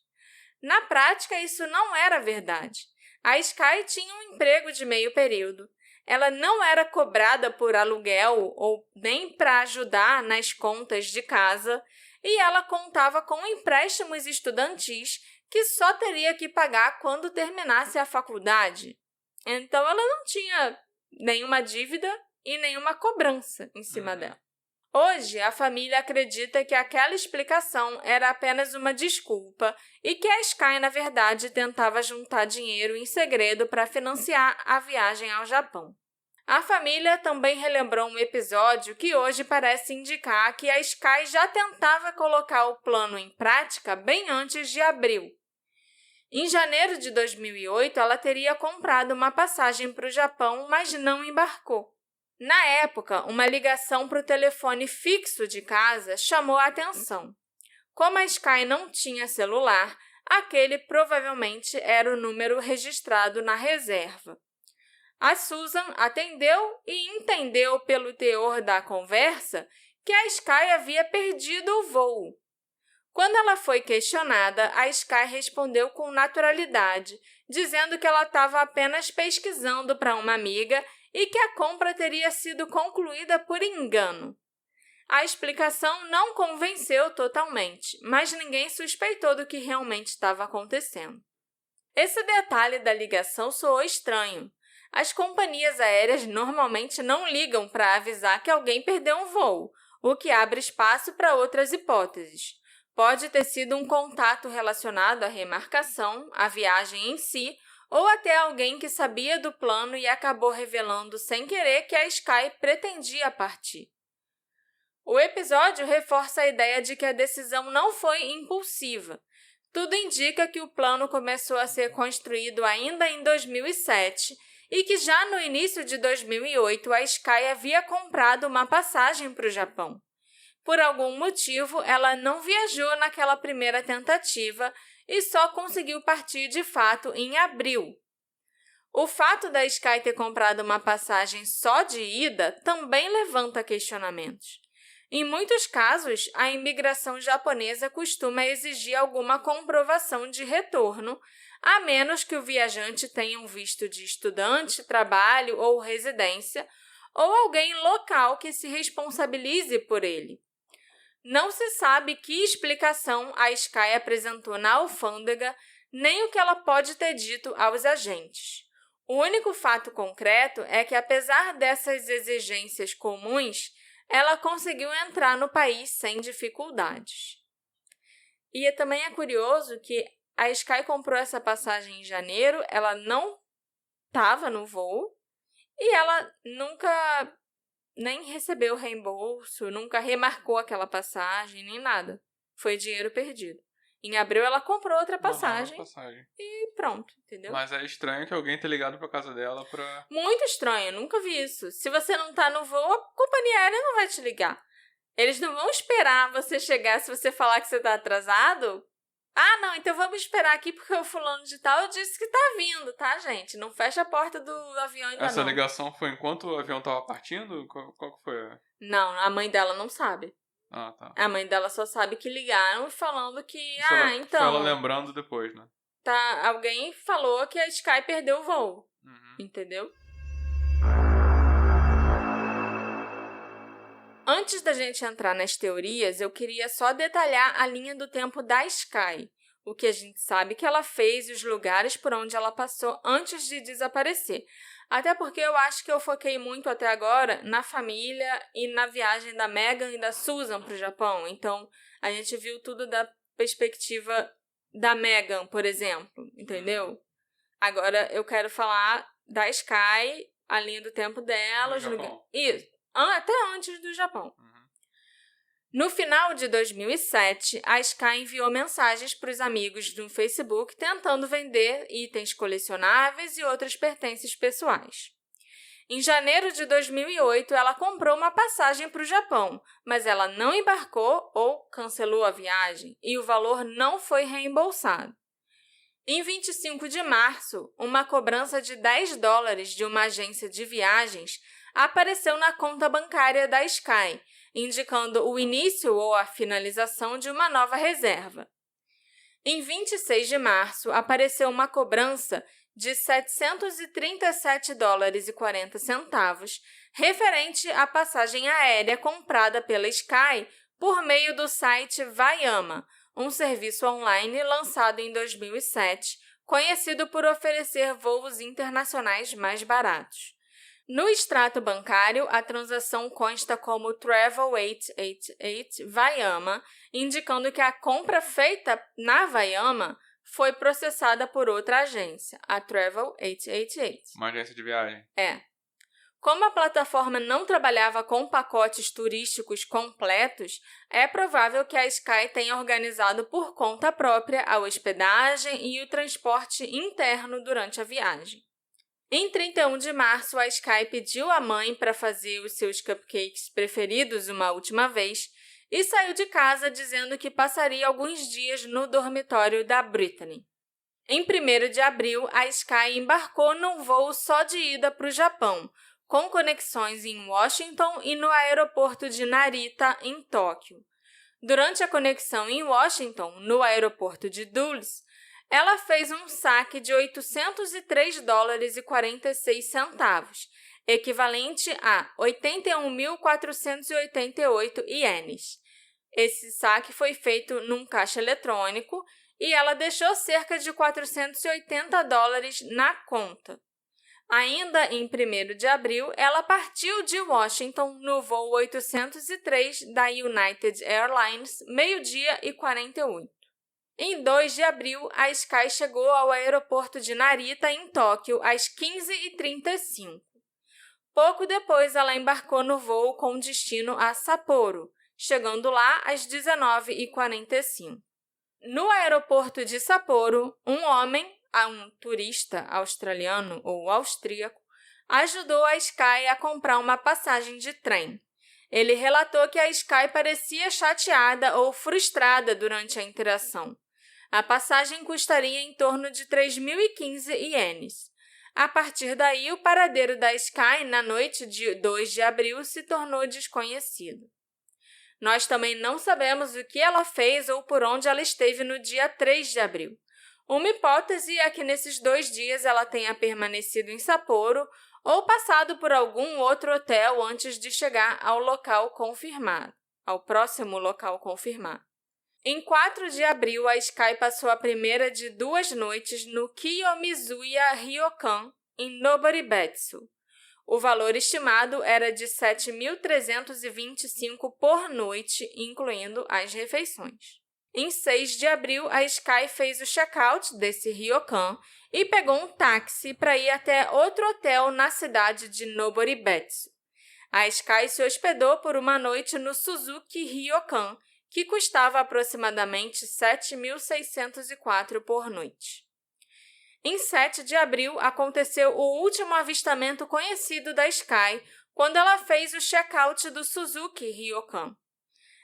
Na prática, isso não era verdade. A Sky tinha um emprego de meio período. Ela não era cobrada por aluguel ou nem para ajudar nas contas de casa, e ela contava com empréstimos estudantis que só teria que pagar quando terminasse a faculdade. Então, ela não tinha nenhuma dívida e nenhuma cobrança em cima dela. Hoje, a família acredita que aquela explicação era apenas uma desculpa e que a Sky, na verdade, tentava juntar dinheiro em segredo para financiar a viagem ao Japão. A família também relembrou um episódio que hoje parece indicar que a Sky já tentava colocar o plano em prática bem antes de abril. Em janeiro de 2008, ela teria comprado uma passagem para o Japão, mas não embarcou. Na época, uma ligação para o telefone fixo de casa chamou a atenção. Como a Sky não tinha celular, aquele provavelmente era o número registrado na reserva. A Susan atendeu e entendeu pelo teor da conversa que a Sky havia perdido o voo. Quando ela foi questionada, a Sky respondeu com naturalidade, dizendo que ela estava apenas pesquisando para uma amiga e que a compra teria sido concluída por engano. A explicação não convenceu totalmente, mas ninguém suspeitou do que realmente estava acontecendo. Esse detalhe da ligação soou estranho. As companhias aéreas normalmente não ligam para avisar que alguém perdeu um voo, o que abre espaço para outras hipóteses. Pode ter sido um contato relacionado à remarcação, à viagem em si, ou até alguém que sabia do plano e acabou revelando sem querer que a Sky pretendia partir. O episódio reforça a ideia de que a decisão não foi impulsiva. Tudo indica que o plano começou a ser construído ainda em 2007 e que já no início de 2008 a Sky havia comprado uma passagem para o Japão. Por algum motivo, ela não viajou naquela primeira tentativa e só conseguiu partir de fato em abril. O fato da Sky ter comprado uma passagem só de ida também levanta questionamentos. Em muitos casos, a imigração japonesa costuma exigir alguma comprovação de retorno, a menos que o viajante tenha um visto de estudante, trabalho ou residência, ou alguém local que se responsabilize por ele. Não se sabe que explicação a Sky apresentou na alfândega, nem o que ela pode ter dito aos agentes. O único fato concreto é que, apesar dessas exigências comuns, ela conseguiu entrar no país sem dificuldades. E também é curioso que a Sky comprou essa passagem em janeiro, ela não estava no voo e ela nunca nem recebeu reembolso, nunca remarcou aquela passagem, nem nada. Foi dinheiro perdido. Em abril ela comprou outra passagem e pronto, entendeu? Mas é estranho que alguém tenha ligado pra casa dela pra... Muito estranho, nunca vi isso. Se você não tá no voo, a companhia aérea não vai te ligar. Eles não vão esperar você chegar se você falar que você tá atrasado. Ah, não, então vamos esperar aqui porque o fulano de tal disse que tá vindo, tá, gente? Não fecha a porta do avião ainda não. Essa ligação foi enquanto o avião tava partindo? Qual que foi? Não, a mãe dela não sabe. Ah, tá. A mãe dela só sabe que ligaram falando que... Foi ela lembrando depois, né? Tá, alguém falou que a Sky perdeu o voo. Entendeu? Antes da gente entrar nas teorias, eu queria só detalhar a linha do tempo da Sky. O que a gente sabe que ela fez e os lugares por onde ela passou antes de desaparecer. Até porque eu acho que eu foquei muito até agora na família e na viagem da Meghan e da Susan para o Japão. Então, a gente viu tudo da perspectiva da Meghan, por exemplo, entendeu? Agora, eu quero falar da Sky, a linha do tempo dela, os lugares... Isso, até antes do Japão. No final de 2007, a Sky enviou mensagens para os amigos no Facebook tentando vender itens colecionáveis e outros pertences pessoais. Em janeiro de 2008, ela comprou uma passagem para o Japão, mas ela não embarcou ou cancelou a viagem e o valor não foi reembolsado. Em 25 de março, uma cobrança de $10 de uma agência de viagens apareceu na conta bancária da Sky, indicando o início ou a finalização de uma nova reserva. Em 26 de março, apareceu uma cobrança de $737,40, referente à passagem aérea comprada pela Sky por meio do site Vayama, um serviço online lançado em 2007, conhecido por oferecer voos internacionais mais baratos. No extrato bancário, a transação consta como Travel 888 Vayama, indicando que a compra feita na Vayama foi processada por outra agência, a Travel 888. Uma agência de viagem? É. Como a plataforma não trabalhava com pacotes turísticos completos, é provável que a Sky tenha organizado por conta própria a hospedagem e o transporte interno durante a viagem. Em 31 de março, a Sky pediu à mãe para fazer os seus cupcakes preferidos uma última vez e saiu de casa dizendo que passaria alguns dias no dormitório da Brittany. Em 1º de abril, a Sky embarcou num voo só de ida para o Japão, com conexões em Washington e no aeroporto de Narita, em Tóquio. Durante a conexão em Washington, no aeroporto de Dulles, ela fez um saque de $803,46, equivalente a 81.488 ienes. Esse saque foi feito num caixa eletrônico e ela deixou cerca de $480 na conta. Ainda em 1º de abril, ela partiu de Washington no voo 803 da United Airlines, 12h48. Em 2 de abril, a Sky chegou ao aeroporto de Narita, em Tóquio, às 15h35. Pouco depois, ela embarcou no voo com destino a Sapporo, chegando lá às 19h45. No aeroporto de Sapporo, um turista australiano ou austríaco, ajudou a Sky a comprar uma passagem de trem. Ele relatou que a Sky parecia chateada ou frustrada durante a interação. A passagem custaria em torno de 3.015 ienes. A partir daí, o paradeiro da Sky na noite de 2 de abril se tornou desconhecido. Nós também não sabemos o que ela fez ou por onde ela esteve no dia 3 de abril. Uma hipótese é que nesses 2 dias ela tenha permanecido em Sapporo ou passado por algum outro hotel antes de chegar ao próximo local confirmado. Em 4 de abril, a Sky passou a primeira de 2 noites no Kiyomizuya Ryokan, em Noboribetsu. O valor estimado era de 7.325 por noite, incluindo as refeições. Em 6 de abril, a Sky fez o check-out desse ryokan e pegou um táxi para ir até outro hotel na cidade de Noboribetsu. A Sky se hospedou por uma noite no Suzuki Ryokan, que custava aproximadamente 7.604 por noite. Em 7 de abril, aconteceu o último avistamento conhecido da Sky, quando ela fez o check-out do Suzuki Ryokan.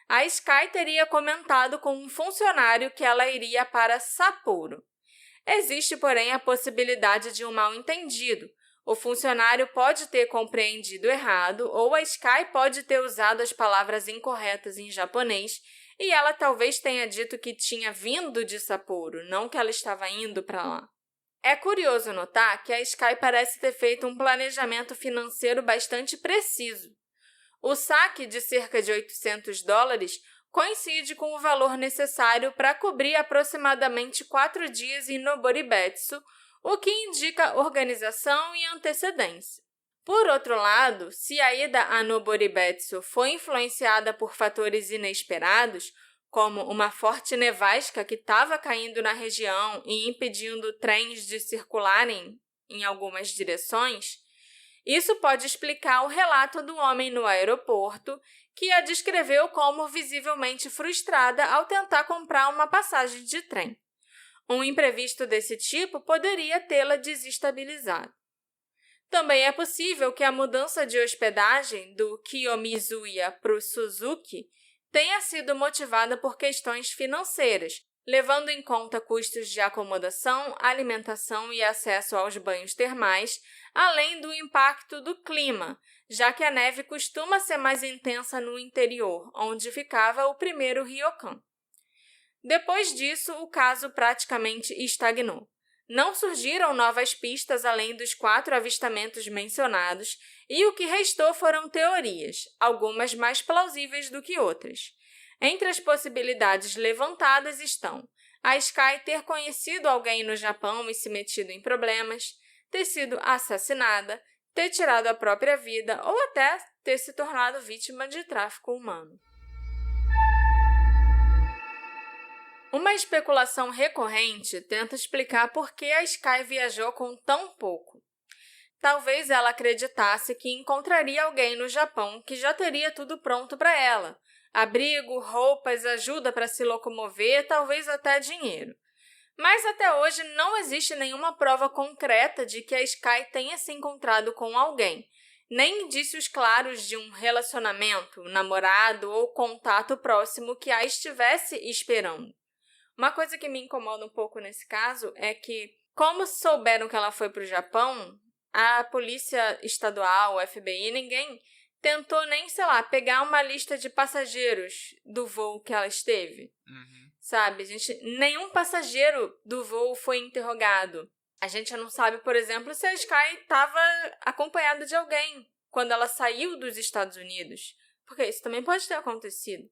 A Sky teria comentado com um funcionário que ela iria para Sapporo. Existe, porém, a possibilidade de um mal-entendido. O funcionário pode ter compreendido errado ou a Sky pode ter usado as palavras incorretas em japonês e ela talvez tenha dito que tinha vindo de Sapporo, não que ela estava indo para lá. É curioso notar que a Sky parece ter feito um planejamento financeiro bastante preciso. O saque de cerca de $800 coincide com o valor necessário para cobrir aproximadamente 4 dias em Noboribetsu, o que indica organização e antecedência. Por outro lado, se a ida a Noboribetsu foi influenciada por fatores inesperados, como uma forte nevasca que estava caindo na região e impedindo trens de circularem em algumas direções, isso pode explicar o relato do homem no aeroporto, que a descreveu como visivelmente frustrada ao tentar comprar uma passagem de trem. Um imprevisto desse tipo poderia tê-la desestabilizado. Também é possível que a mudança de hospedagem do Kiyomizuya para o Suzuki tenha sido motivada por questões financeiras, levando em conta custos de acomodação, alimentação e acesso aos banhos termais, além do impacto do clima, já que a neve costuma ser mais intensa no interior, onde ficava o primeiro ryokan. Depois disso, o caso praticamente estagnou. Não surgiram novas pistas além dos 4 avistamentos mencionados, e o que restou foram teorias, algumas mais plausíveis do que outras. Entre as possibilidades levantadas estão a Sky ter conhecido alguém no Japão e se metido em problemas, ter sido assassinada, ter tirado a própria vida ou até ter se tornado vítima de tráfico humano. Uma especulação recorrente tenta explicar por que a Sky viajou com tão pouco. Talvez ela acreditasse que encontraria alguém no Japão que já teria tudo pronto para ela: abrigo, roupas, ajuda para se locomover, talvez até dinheiro. Mas até hoje não existe nenhuma prova concreta de que a Sky tenha se encontrado com alguém, nem indícios claros de um relacionamento, namorado ou contato próximo que a estivesse esperando. Uma coisa que me incomoda um pouco nesse caso é que, como souberam que ela foi para o Japão, a polícia estadual, o FBI, ninguém tentou nem, pegar uma lista de passageiros do voo que ela esteve. Sabe? Nenhum passageiro do voo foi interrogado. A gente não sabe, por exemplo, se a Sky estava acompanhada de alguém quando ela saiu dos Estados Unidos, porque isso também pode ter acontecido.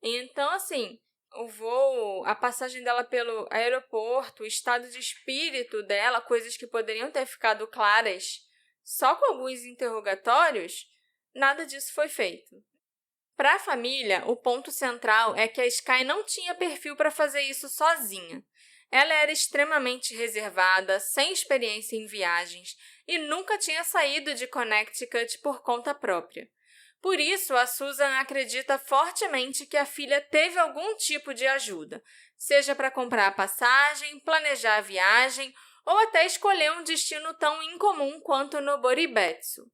Então, o voo, a passagem dela pelo aeroporto, o estado de espírito dela, coisas que poderiam ter ficado claras só com alguns interrogatórios, nada disso foi feito. Para a família, o ponto central é que a Sky não tinha perfil para fazer isso sozinha. Ela era extremamente reservada, sem experiência em viagens e nunca tinha saído de Connecticut por conta própria. Por isso, a Susan acredita fortemente que a filha teve algum tipo de ajuda, seja para comprar a passagem, planejar a viagem ou até escolher um destino tão incomum quanto Noboribetsu.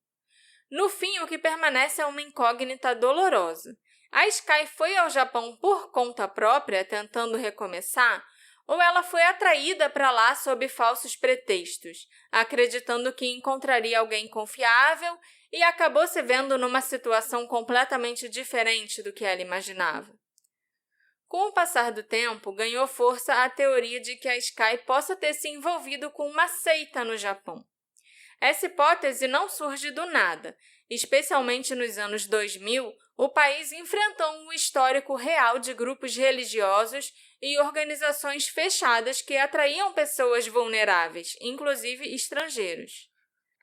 No fim, o que permanece é uma incógnita dolorosa. A Sky foi ao Japão por conta própria, tentando recomeçar, ou ela foi atraída para lá sob falsos pretextos, acreditando que encontraria alguém confiável e acabou se vendo numa situação completamente diferente do que ela imaginava. Com o passar do tempo, ganhou força a teoria de que a Sky possa ter se envolvido com uma seita no Japão. Essa hipótese não surge do nada. Especialmente nos anos 2000, o país enfrentou um histórico real de grupos religiosos e organizações fechadas que atraíam pessoas vulneráveis, inclusive estrangeiros.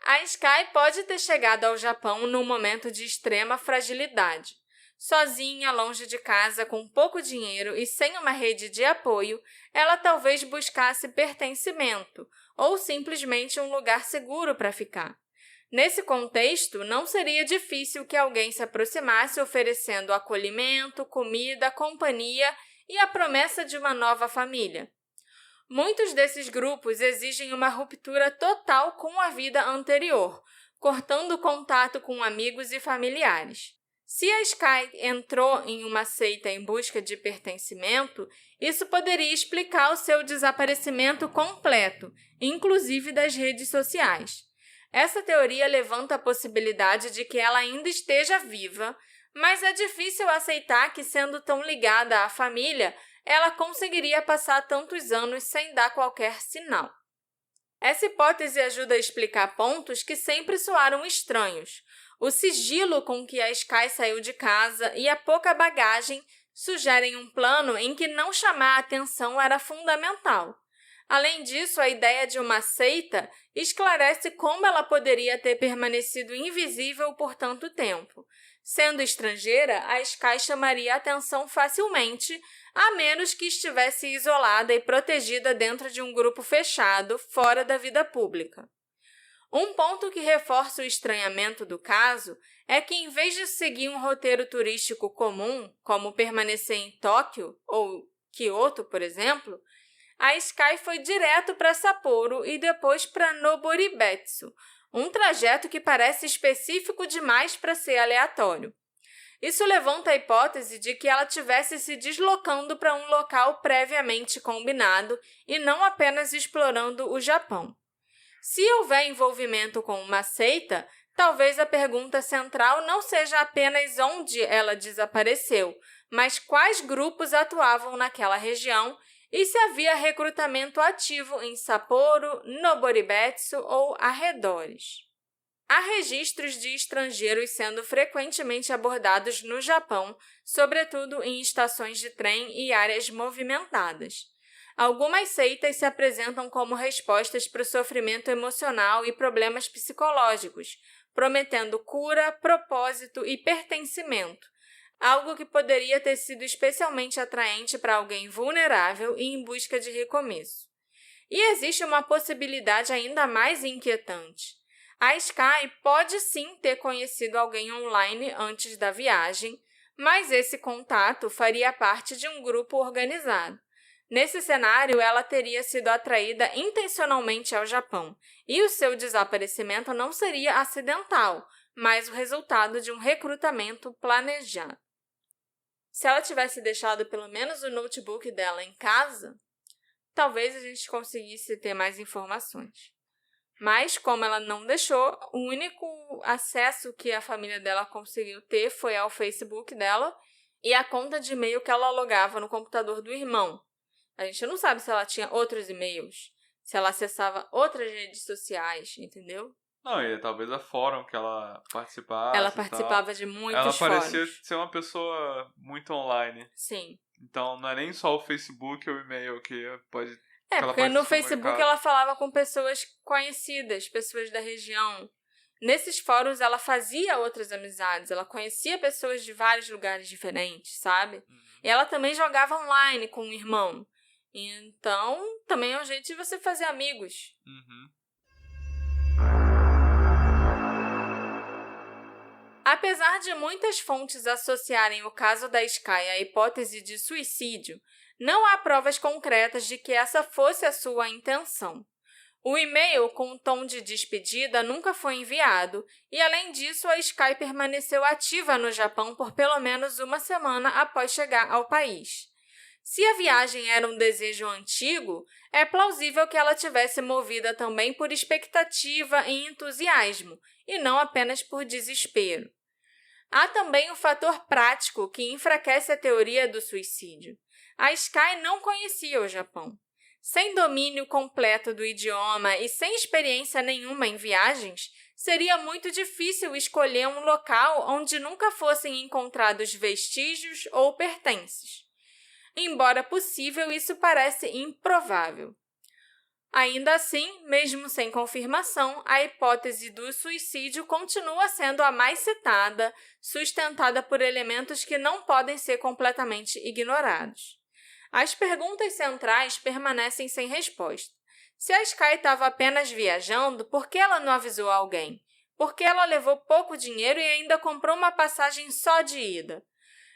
A Sky pode ter chegado ao Japão num momento de extrema fragilidade. Sozinha, longe de casa, com pouco dinheiro e sem uma rede de apoio, ela talvez buscasse pertencimento ou simplesmente um lugar seguro para ficar. Nesse contexto, não seria difícil que alguém se aproximasse oferecendo acolhimento, comida, companhia e a promessa de uma nova família. Muitos desses grupos exigem uma ruptura total com a vida anterior, cortando contato com amigos e familiares. Se a Sky entrou em uma seita em busca de pertencimento, isso poderia explicar o seu desaparecimento completo, inclusive das redes sociais. Essa teoria levanta a possibilidade de que ela ainda esteja viva, mas é difícil aceitar que, sendo tão ligada à família, ela conseguiria passar tantos anos sem dar qualquer sinal. Essa hipótese ajuda a explicar pontos que sempre soaram estranhos. O sigilo com que a Sky saiu de casa e a pouca bagagem sugerem um plano em que não chamar a atenção era fundamental. Além disso, a ideia de uma seita esclarece como ela poderia ter permanecido invisível por tanto tempo. Sendo estrangeira, a Sky chamaria a atenção facilmente, a menos que estivesse isolada e protegida dentro de um grupo fechado, fora da vida pública. Um ponto que reforça o estranhamento do caso é que, em vez de seguir um roteiro turístico comum, como permanecer em Tóquio ou Kyoto, por exemplo, a Sky foi direto para Sapporo e depois para Noboribetsu, um trajeto que parece específico demais para ser aleatório. Isso levanta a hipótese de que ela estivesse se deslocando para um local previamente combinado e não apenas explorando o Japão. Se houver envolvimento com uma seita, talvez a pergunta central não seja apenas onde ela desapareceu, mas quais grupos atuavam naquela região e se havia recrutamento ativo em Sapporo, Noboribetsu ou arredores. Há registros de estrangeiros sendo frequentemente abordados no Japão, sobretudo em estações de trem e áreas movimentadas. Algumas seitas se apresentam como respostas para o sofrimento emocional e problemas psicológicos, prometendo cura, propósito e pertencimento, algo que poderia ter sido especialmente atraente para alguém vulnerável e em busca de recomeço. E existe uma possibilidade ainda mais inquietante. A Sky pode sim ter conhecido alguém online antes da viagem, mas esse contato faria parte de um grupo organizado. Nesse cenário, ela teria sido atraída intencionalmente ao Japão, e o seu desaparecimento não seria acidental, mas o resultado de um recrutamento planejado. Se ela tivesse deixado pelo menos o notebook dela em casa, talvez a gente conseguisse ter mais informações. Mas, como ela não deixou, o único acesso que a família dela conseguiu ter foi ao Facebook dela e a conta de e-mail que ela logava no computador do irmão. A gente não sabe se ela tinha outros e-mails, se ela acessava outras redes sociais, entendeu? Não, e talvez a fórum que ela participasse Ela e tal. participava de muitos Ela parecia fóruns. ser uma pessoa muito online. Sim. Então não é nem só o Facebook ou o e-mail que ela pode Porque ter no se Facebook comunicado. ela falava com pessoas conhecidas, pessoas da região. Nesses fóruns ela fazia outras amizades, ela conhecia pessoas de vários lugares diferentes, sabe? E ela também jogava online com o irmão. Então, também é um jeito de você fazer amigos. Apesar de muitas fontes associarem o caso da Sky à hipótese de suicídio, não há provas concretas de que essa fosse a sua intenção. O e-mail com tom de despedida nunca foi enviado e, além disso, a Sky permaneceu ativa no Japão por pelo menos uma semana após chegar ao país. Se a viagem era um desejo antigo, é plausível que ela tivesse movida também por expectativa e entusiasmo, e não apenas por desespero. Há também o fator prático que enfraquece a teoria do suicídio. A Sky não conhecia o Japão. Sem domínio completo do idioma e sem experiência nenhuma em viagens, seria muito difícil escolher um local onde nunca fossem encontrados vestígios ou pertences. Embora possível, isso parece improvável. Ainda assim, mesmo sem confirmação, a hipótese do suicídio continua sendo a mais citada, sustentada por elementos que não podem ser completamente ignorados. As perguntas centrais permanecem sem resposta. Se a Sky estava apenas viajando, por que ela não avisou alguém? Por que ela levou pouco dinheiro e ainda comprou uma passagem só de ida?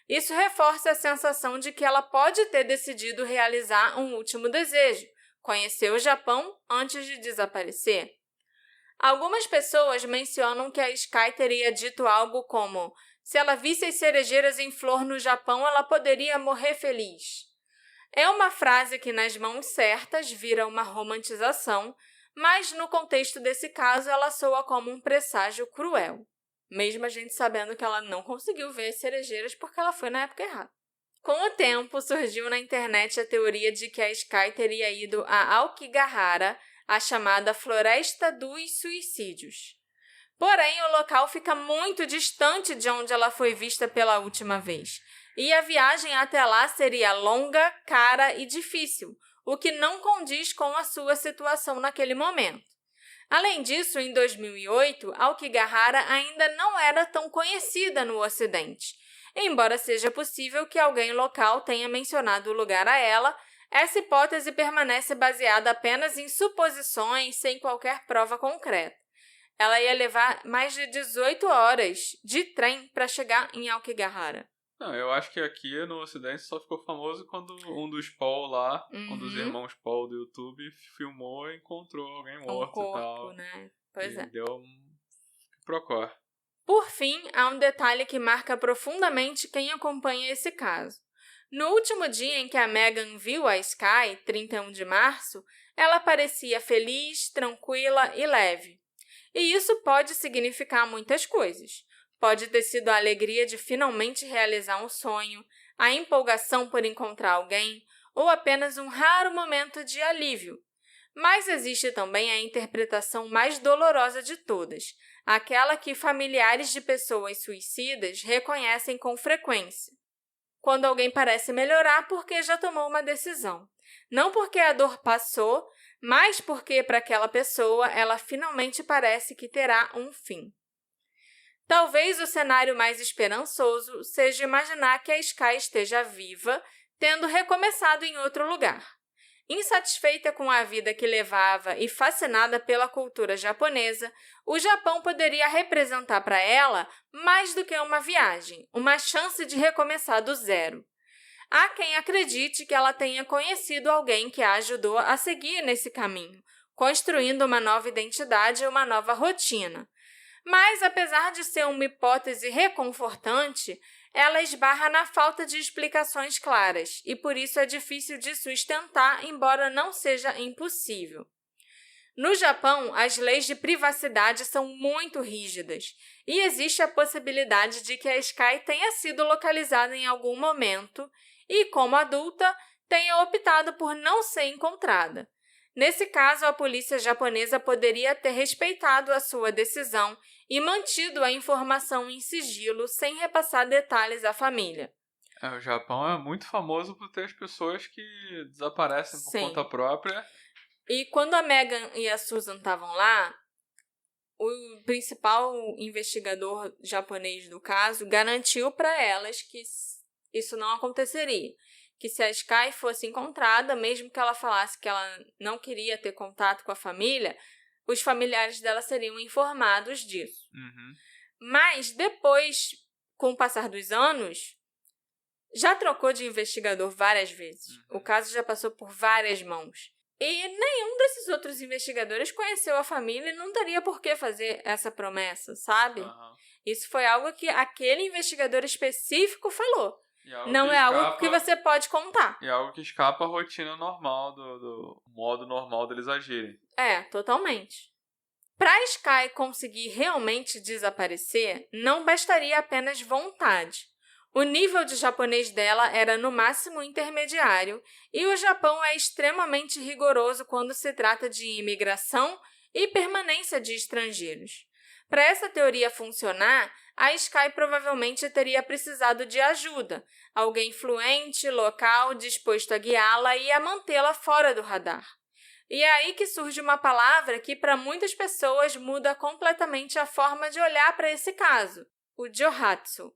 Isso reforça a sensação de que ela pode ter decidido realizar um último desejo, conhecer o Japão antes de desaparecer. Algumas pessoas mencionam que a Sky teria dito algo como: se ela visse as cerejeiras em flor no Japão, ela poderia morrer feliz. É uma frase que, nas mãos certas, vira uma romantização, mas no contexto desse caso ela soa como um presságio cruel, mesmo a gente sabendo que ela não conseguiu ver as cerejeiras porque ela foi na época errada. Com o tempo, surgiu na internet a teoria de que a Sky teria ido a Aokigahara, a chamada Floresta dos Suicídios. Porém, o local fica muito distante de onde ela foi vista pela última vez, e a viagem até lá seria longa, cara e difícil, o que não condiz com a sua situação naquele momento. Além disso, em 2008, Aokigahara ainda não era tão conhecida no Ocidente. Embora seja possível que alguém local tenha mencionado o lugar a ela, essa hipótese permanece baseada apenas em suposições sem qualquer prova concreta. Ela ia levar mais de 18 horas de trem para chegar em Aokigahara. Não, eu acho que aqui no Ocidente só ficou famoso quando um dos Paul lá, um dos irmãos Paul do YouTube, filmou e encontrou alguém morto corpo, e tal. Né? Pois é. Deu um procor. Por fim, há um detalhe que marca profundamente quem acompanha esse caso. No último dia em que a Meghan viu a Sky, 31 de março, ela parecia feliz, tranquila e leve. E isso pode significar muitas coisas. Pode ter sido a alegria de finalmente realizar um sonho, a empolgação por encontrar alguém, ou apenas um raro momento de alívio. Mas existe também a interpretação mais dolorosa de todas, aquela que familiares de pessoas suicidas reconhecem com frequência. Quando alguém parece melhorar porque já tomou uma decisão. Não porque a dor passou, mas porque para aquela pessoa ela finalmente parece que terá um fim. Talvez o cenário mais esperançoso seja imaginar que a Sky esteja viva, tendo recomeçado em outro lugar. Insatisfeita com a vida que levava e fascinada pela cultura japonesa, o Japão poderia representar para ela mais do que uma viagem, uma chance de recomeçar do zero. Há quem acredite que ela tenha conhecido alguém que a ajudou a seguir nesse caminho, construindo uma nova identidade e uma nova rotina. Mas, apesar de ser uma hipótese reconfortante, ela esbarra na falta de explicações claras e por isso é difícil de sustentar, embora não seja impossível. No Japão, as leis de privacidade são muito rígidas e existe a possibilidade de que a Sky tenha sido localizada em algum momento e, como adulta, tenha optado por não ser encontrada. Nesse caso, a polícia japonesa poderia ter respeitado a sua decisão e mantido a informação em sigilo sem repassar detalhes à família. O Japão é muito famoso por ter as pessoas que desaparecem por Sim. conta própria. E quando a Megan e a Susan estavam lá, o principal investigador japonês do caso garantiu para elas que isso não aconteceria. Que se a Sky fosse encontrada, mesmo que ela falasse que ela não queria ter contato com a família, os familiares dela seriam informados disso. Uhum. Mas depois, com o passar dos anos, já trocou de investigador várias vezes. O caso já passou por várias mãos. E nenhum desses outros investigadores conheceu a família e não teria por que fazer essa promessa, sabe? Uhum. Isso foi algo que aquele investigador específico falou. Não que é algo que você pode contar. É algo que escapa à rotina normal, do modo normal deles agirem. Totalmente. Para Sky conseguir realmente desaparecer, não bastaria apenas vontade. O nível de japonês dela era no máximo intermediário e o Japão é extremamente rigoroso quando se trata de imigração e permanência de estrangeiros. Para essa teoria funcionar, a Sky provavelmente teria precisado de ajuda, alguém fluente, local, disposto a guiá-la e a mantê-la fora do radar. E é aí que surge uma palavra que para muitas pessoas muda completamente a forma de olhar para esse caso, o Johatsu.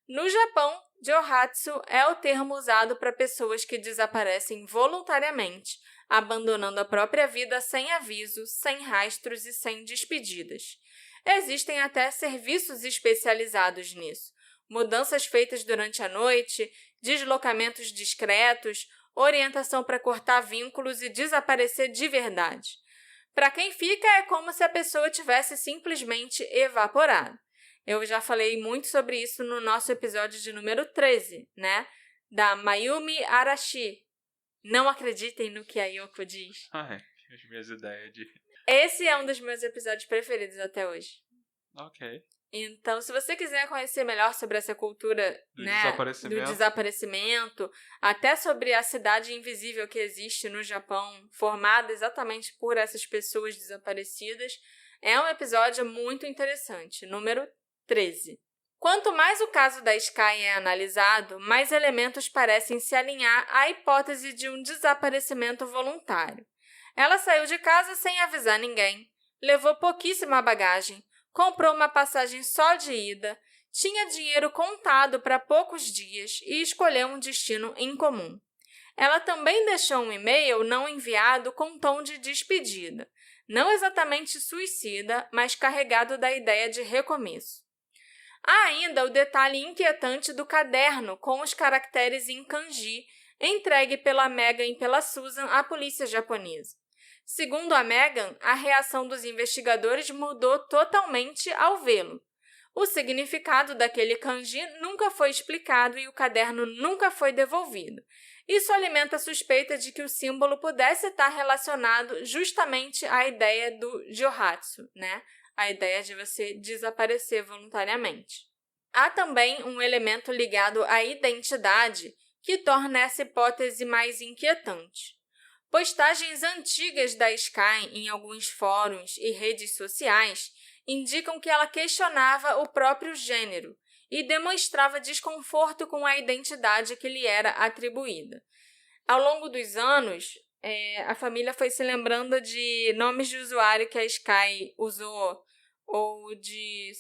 No Japão, Johatsu é o termo usado para pessoas que desaparecem voluntariamente, abandonando a própria vida sem aviso, sem rastros e sem despedidas. Existem até serviços especializados nisso. Mudanças feitas durante a noite, deslocamentos discretos, orientação para cortar vínculos e desaparecer de verdade. Para quem fica, é como se a pessoa tivesse simplesmente evaporado. Eu já falei muito sobre isso no nosso episódio de número 13, né? Da Mayumi Arashi. Não acreditem no que a Yoko diz. As minhas ideias de... Esse é um dos meus episódios preferidos até hoje. Ok. Então, se você quiser conhecer melhor sobre essa cultura do desaparecimento, até sobre a cidade invisível que existe no Japão, formada exatamente por essas pessoas desaparecidas, é um episódio muito interessante, número 13. Quanto mais o caso da Sky é analisado, mais elementos parecem se alinhar à hipótese de um desaparecimento voluntário. Ela saiu de casa sem avisar ninguém, levou pouquíssima bagagem, comprou uma passagem só de ida, tinha dinheiro contado para poucos dias e escolheu um destino incomum. Ela também deixou um e-mail não enviado com tom de despedida, não exatamente suicida, mas carregado da ideia de recomeço. Há ainda o detalhe inquietante do caderno com os caracteres em kanji, entregue pela Megan e pela Susan à polícia japonesa. Segundo a Megan, a reação dos investigadores mudou totalmente ao vê-lo. O significado daquele kanji nunca foi explicado e o caderno nunca foi devolvido. Isso alimenta a suspeita de que o símbolo pudesse estar relacionado justamente à ideia do Johatsu, né? A ideia de você desaparecer voluntariamente. Há também um elemento ligado à identidade que torna essa hipótese mais inquietante. Postagens antigas da Sky em alguns fóruns e redes sociais indicam que ela questionava o próprio gênero e demonstrava desconforto com a identidade que lhe era atribuída. Ao longo dos anos, a família foi se lembrando de nomes de usuário que a Sky usou, ou de,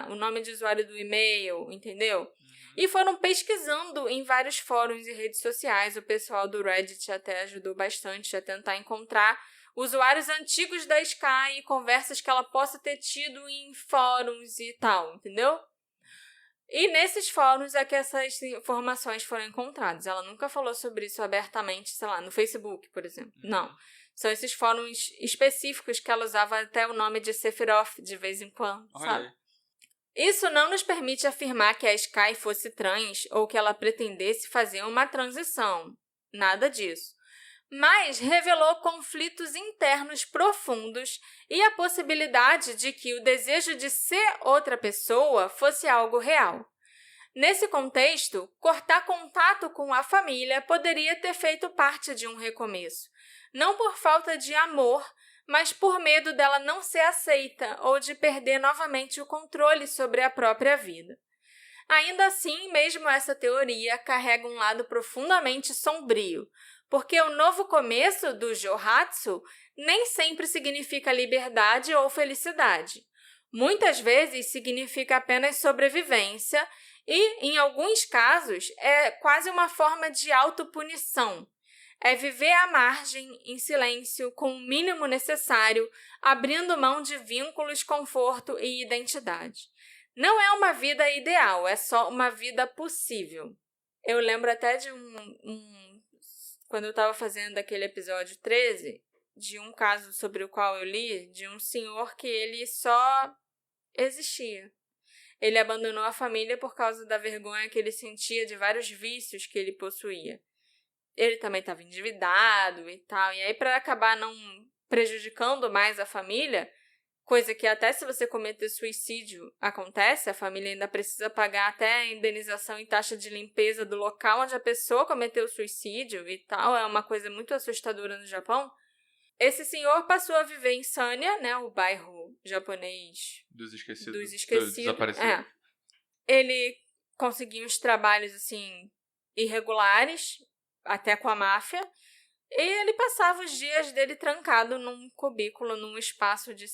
o nome de usuário do e-mail, entendeu? E foram pesquisando em vários fóruns e redes sociais. O pessoal do Reddit até ajudou bastante a tentar encontrar usuários antigos da Sky e conversas que ela possa ter tido em fóruns e tal, entendeu? E nesses fóruns é que essas informações foram encontradas. Ela nunca falou sobre isso abertamente, no Facebook, por exemplo. Não. São esses fóruns específicos que ela usava até o nome de Sephiroth de vez em quando, sabe? Isso não nos permite afirmar que a Sky fosse trans ou que ela pretendesse fazer uma transição. Nada disso. Mas revelou conflitos internos profundos e a possibilidade de que o desejo de ser outra pessoa fosse algo real. Nesse contexto, cortar contato com a família poderia ter feito parte de um recomeço, não por falta de amor, mas por medo dela não ser aceita ou de perder novamente o controle sobre a própria vida. Ainda assim, mesmo essa teoria carrega um lado profundamente sombrio, porque o novo começo do Johatsu nem sempre significa liberdade ou felicidade. Muitas vezes significa apenas sobrevivência e, em alguns casos, é quase uma forma de autopunição. É viver à margem, em silêncio, com o mínimo necessário, abrindo mão de vínculos, conforto e identidade. Não é uma vida ideal, é só uma vida possível. Eu lembro até de quando eu estava fazendo aquele episódio 13, de um caso sobre o qual eu li, de um senhor que ele só existia. Ele abandonou a família por causa da vergonha que ele sentia de vários vícios que ele possuía. Ele também estava endividado e tal, e aí para acabar não prejudicando mais a família, coisa que até se você cometer suicídio acontece, a família ainda precisa pagar até a indenização e taxa de limpeza do local onde a pessoa cometeu o suicídio e tal, é uma coisa muito assustadora no Japão. Esse senhor passou a viver em Sanya, né, o bairro japonês dos esquecidos. Dos desaparecidos. Ele conseguiu uns trabalhos assim irregulares, até com a máfia, e ele passava os dias dele trancado num cubículo, num espaço de,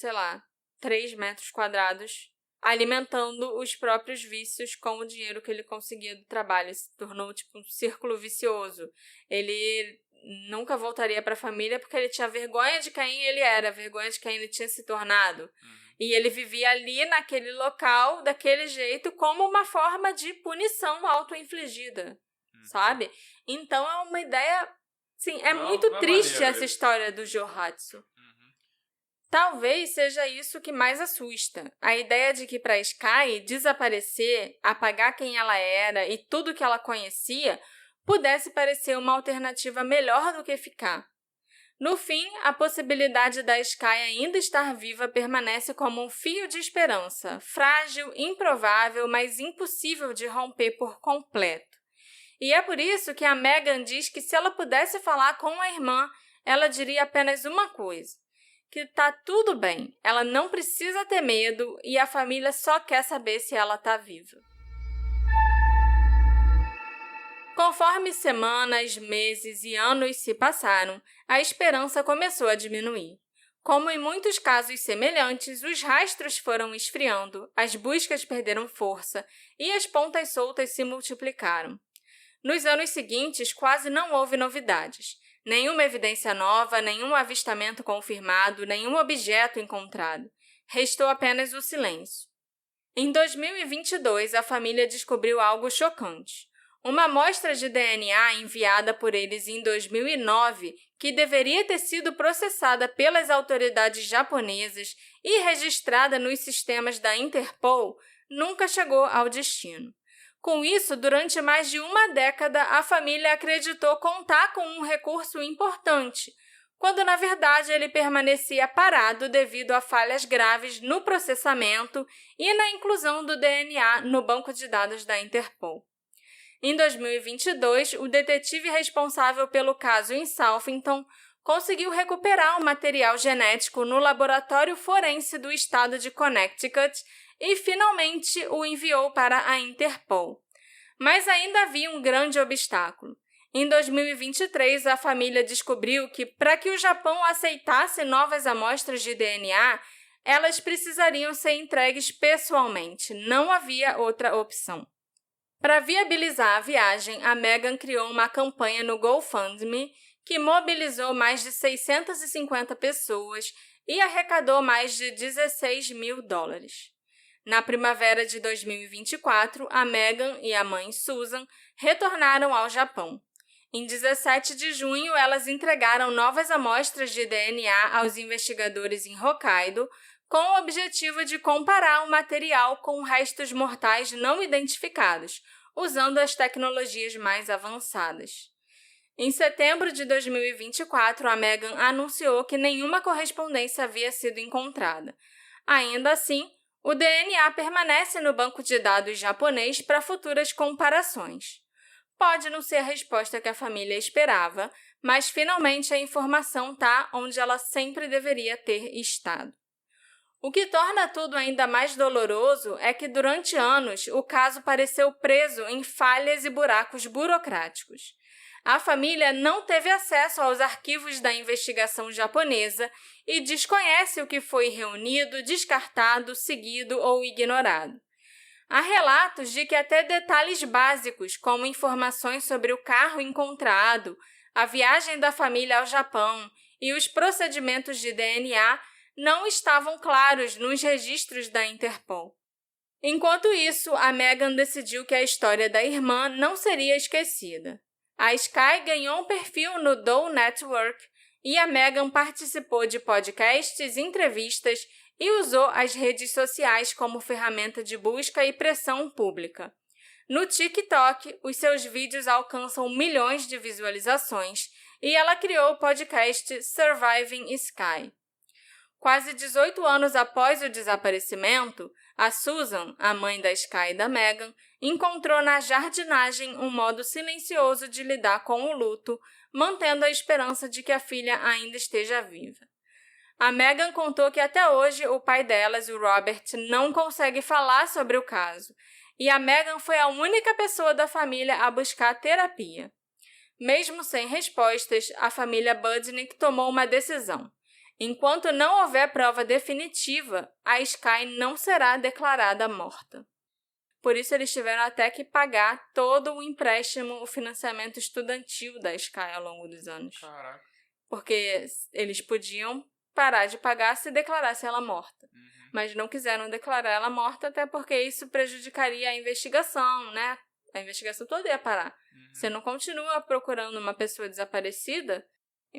3 metros quadrados, alimentando os próprios vícios com o dinheiro que ele conseguia do trabalho. Se tornou tipo um círculo vicioso. Ele nunca voltaria para a família porque ele tinha vergonha de quem ele era, vergonha de quem ele tinha se tornado. E ele vivia ali, naquele local, daquele jeito, como uma forma de punição auto-infligida, sabe? Então é uma ideia... Sim, é muito triste essa história do Johatsu. Talvez seja isso que mais assusta. A ideia de que para Sky desaparecer, apagar quem ela era e tudo que ela conhecia, pudesse parecer uma alternativa melhor do que ficar. No fim, a possibilidade da Sky ainda estar viva permanece como um fio de esperança, frágil, improvável, mas impossível de romper por completo. E é por isso que a Megan diz que se ela pudesse falar com a irmã, ela diria apenas uma coisa, que tá tudo bem, ela não precisa ter medo e a família só quer saber se ela tá viva. Conforme semanas, meses e anos se passaram, a esperança começou a diminuir. Como em muitos casos semelhantes, os rastros foram esfriando, as buscas perderam força e as pontas soltas se multiplicaram. Nos anos seguintes, quase não houve novidades. Nenhuma evidência nova, nenhum avistamento confirmado, nenhum objeto encontrado. Restou apenas o silêncio. Em 2022, a família descobriu algo chocante. Uma amostra de DNA enviada por eles em 2009, que deveria ter sido processada pelas autoridades japonesas e registrada nos sistemas da Interpol, nunca chegou ao destino. Com isso, durante mais de uma década, a família acreditou contar com um recurso importante, quando na verdade ele permanecia parado devido a falhas graves no processamento e na inclusão do DNA no banco de dados da Interpol. Em 2022, o detetive responsável pelo caso em Southington conseguiu recuperar o material genético no laboratório forense do estado de Connecticut e finalmente o enviou para a Interpol. Mas ainda havia um grande obstáculo. Em 2023, a família descobriu que, para que o Japão aceitasse novas amostras de DNA, elas precisariam ser entregues pessoalmente. Não havia outra opção. Para viabilizar a viagem, a Megan criou uma campanha no GoFundMe que mobilizou mais de 650 pessoas e arrecadou mais de $16 mil. Na primavera de 2024, a Megan e a mãe Susan retornaram ao Japão. Em 17 de junho, elas entregaram novas amostras de DNA aos investigadores em Hokkaido, com o objetivo de comparar o material com restos mortais não identificados, usando as tecnologias mais avançadas. Em setembro de 2024, a Megan anunciou que nenhuma correspondência havia sido encontrada. Ainda assim, O DNA permanece no banco de dados japonês para futuras comparações. Pode não ser a resposta que a família esperava, mas finalmente a informação está onde ela sempre deveria ter estado. O que torna tudo ainda mais doloroso é que, durante anos, o caso pareceu preso em falhas e buracos burocráticos. A família não teve acesso aos arquivos da investigação japonesa e desconhece o que foi reunido, descartado, seguido ou ignorado. Há relatos de que até detalhes básicos, como informações sobre o carro encontrado, a viagem da família ao Japão e os procedimentos de DNA, não estavam claros nos registros da Interpol. Enquanto isso, a Meghan decidiu que a história da irmã não seria esquecida. A Sky ganhou um perfil no Dole Network e a Meghan participou de podcasts, entrevistas e usou as redes sociais como ferramenta de busca e pressão pública. No TikTok, os seus vídeos alcançam milhões de visualizações e ela criou o podcast Surviving Sky. Quase 18 anos após o desaparecimento, a Susan, a mãe da Sky e da Meghan, encontrou na jardinagem um modo silencioso de lidar com o luto, mantendo a esperança de que a filha ainda esteja viva. A Meghan contou que até hoje o pai delas, o Robert, não consegue falar sobre o caso, e a Meghan foi a única pessoa da família a buscar terapia. Mesmo sem respostas, a família Budnick tomou uma decisão. Enquanto não houver prova definitiva, a Sky não será declarada morta. Por isso, eles tiveram até que pagar todo o empréstimo, o financiamento estudantil da Sky ao longo dos anos. Caraca. Porque eles podiam parar de pagar se declarasse ela morta. Uhum. Mas não quiseram declarar ela morta, até porque isso prejudicaria a investigação, né? A investigação toda ia parar. Uhum. Você não continua procurando uma pessoa desaparecida,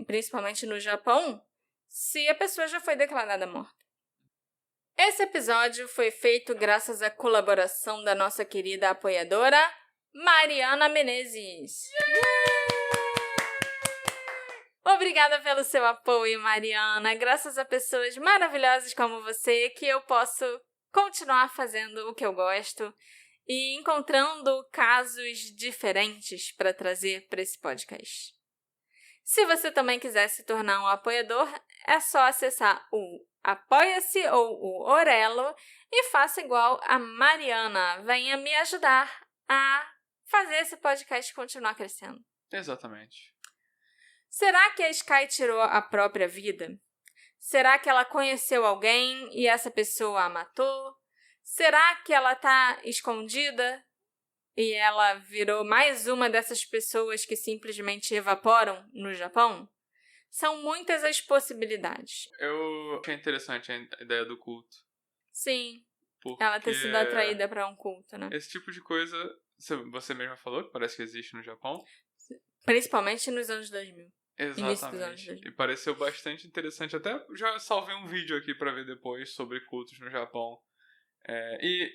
principalmente no Japão, se a pessoa já foi declarada morta. Esse episódio foi feito graças à colaboração da nossa querida apoiadora, Mariana Menezes. Obrigada pelo seu apoio, Mariana. Graças a pessoas maravilhosas como você que eu posso continuar fazendo o que eu gosto e encontrando casos diferentes para trazer para esse podcast. Se você também quiser se tornar um apoiador, é só acessar o Apoia-se ou o Orelo e faça igual a Mariana. Venha me ajudar a fazer esse podcast continuar crescendo. Exatamente. Será que a Sky tirou a própria vida? Será que ela conheceu alguém e essa pessoa a matou? Será que ela está escondida? E ela virou mais uma dessas pessoas que simplesmente evaporam no Japão? São muitas as possibilidades. Eu achei interessante a ideia do culto. Sim, Porque ela ter sido atraída para um culto, né? esse tipo de coisa, você mesma falou, que parece que existe no Japão. Principalmente nos anos 2000. Início dos anos Exatamente. 2000. E pareceu bastante interessante. Até já salvei um vídeo aqui pra ver depois sobre cultos no Japão. E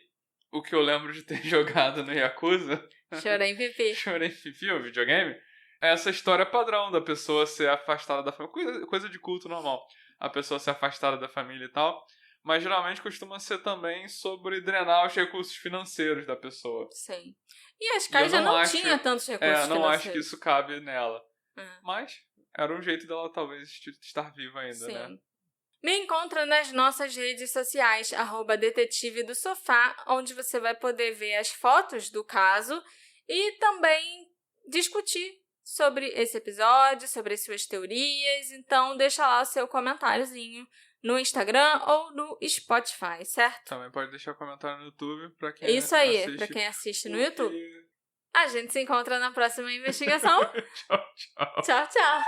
o que eu lembro de ter jogado no Yakuza... Chorei pipi. Chorei pipi, o videogame. É essa história padrão da pessoa ser afastada da família. Coisa de culto normal. A pessoa ser afastada da família e tal. Mas geralmente costuma ser também sobre drenar os recursos financeiros da pessoa. Sim. E a Sky já não tinha tantos recursos financeiros. Não acho que isso cabe nela. É. Mas era um jeito dela talvez estar viva ainda, Sim. né? Me encontra nas nossas redes sociais, @detetive do sofá, onde você vai poder ver as fotos do caso e também discutir sobre esse episódio, sobre as suas teorias. Então, deixa lá o seu comentáriozinho no Instagram ou no Spotify, certo? Também pode deixar comentário no YouTube pra quem Isso aí, assiste. pra quem assiste no YouTube. A gente se encontra na próxima investigação. Tchau, tchau. Tchau, tchau.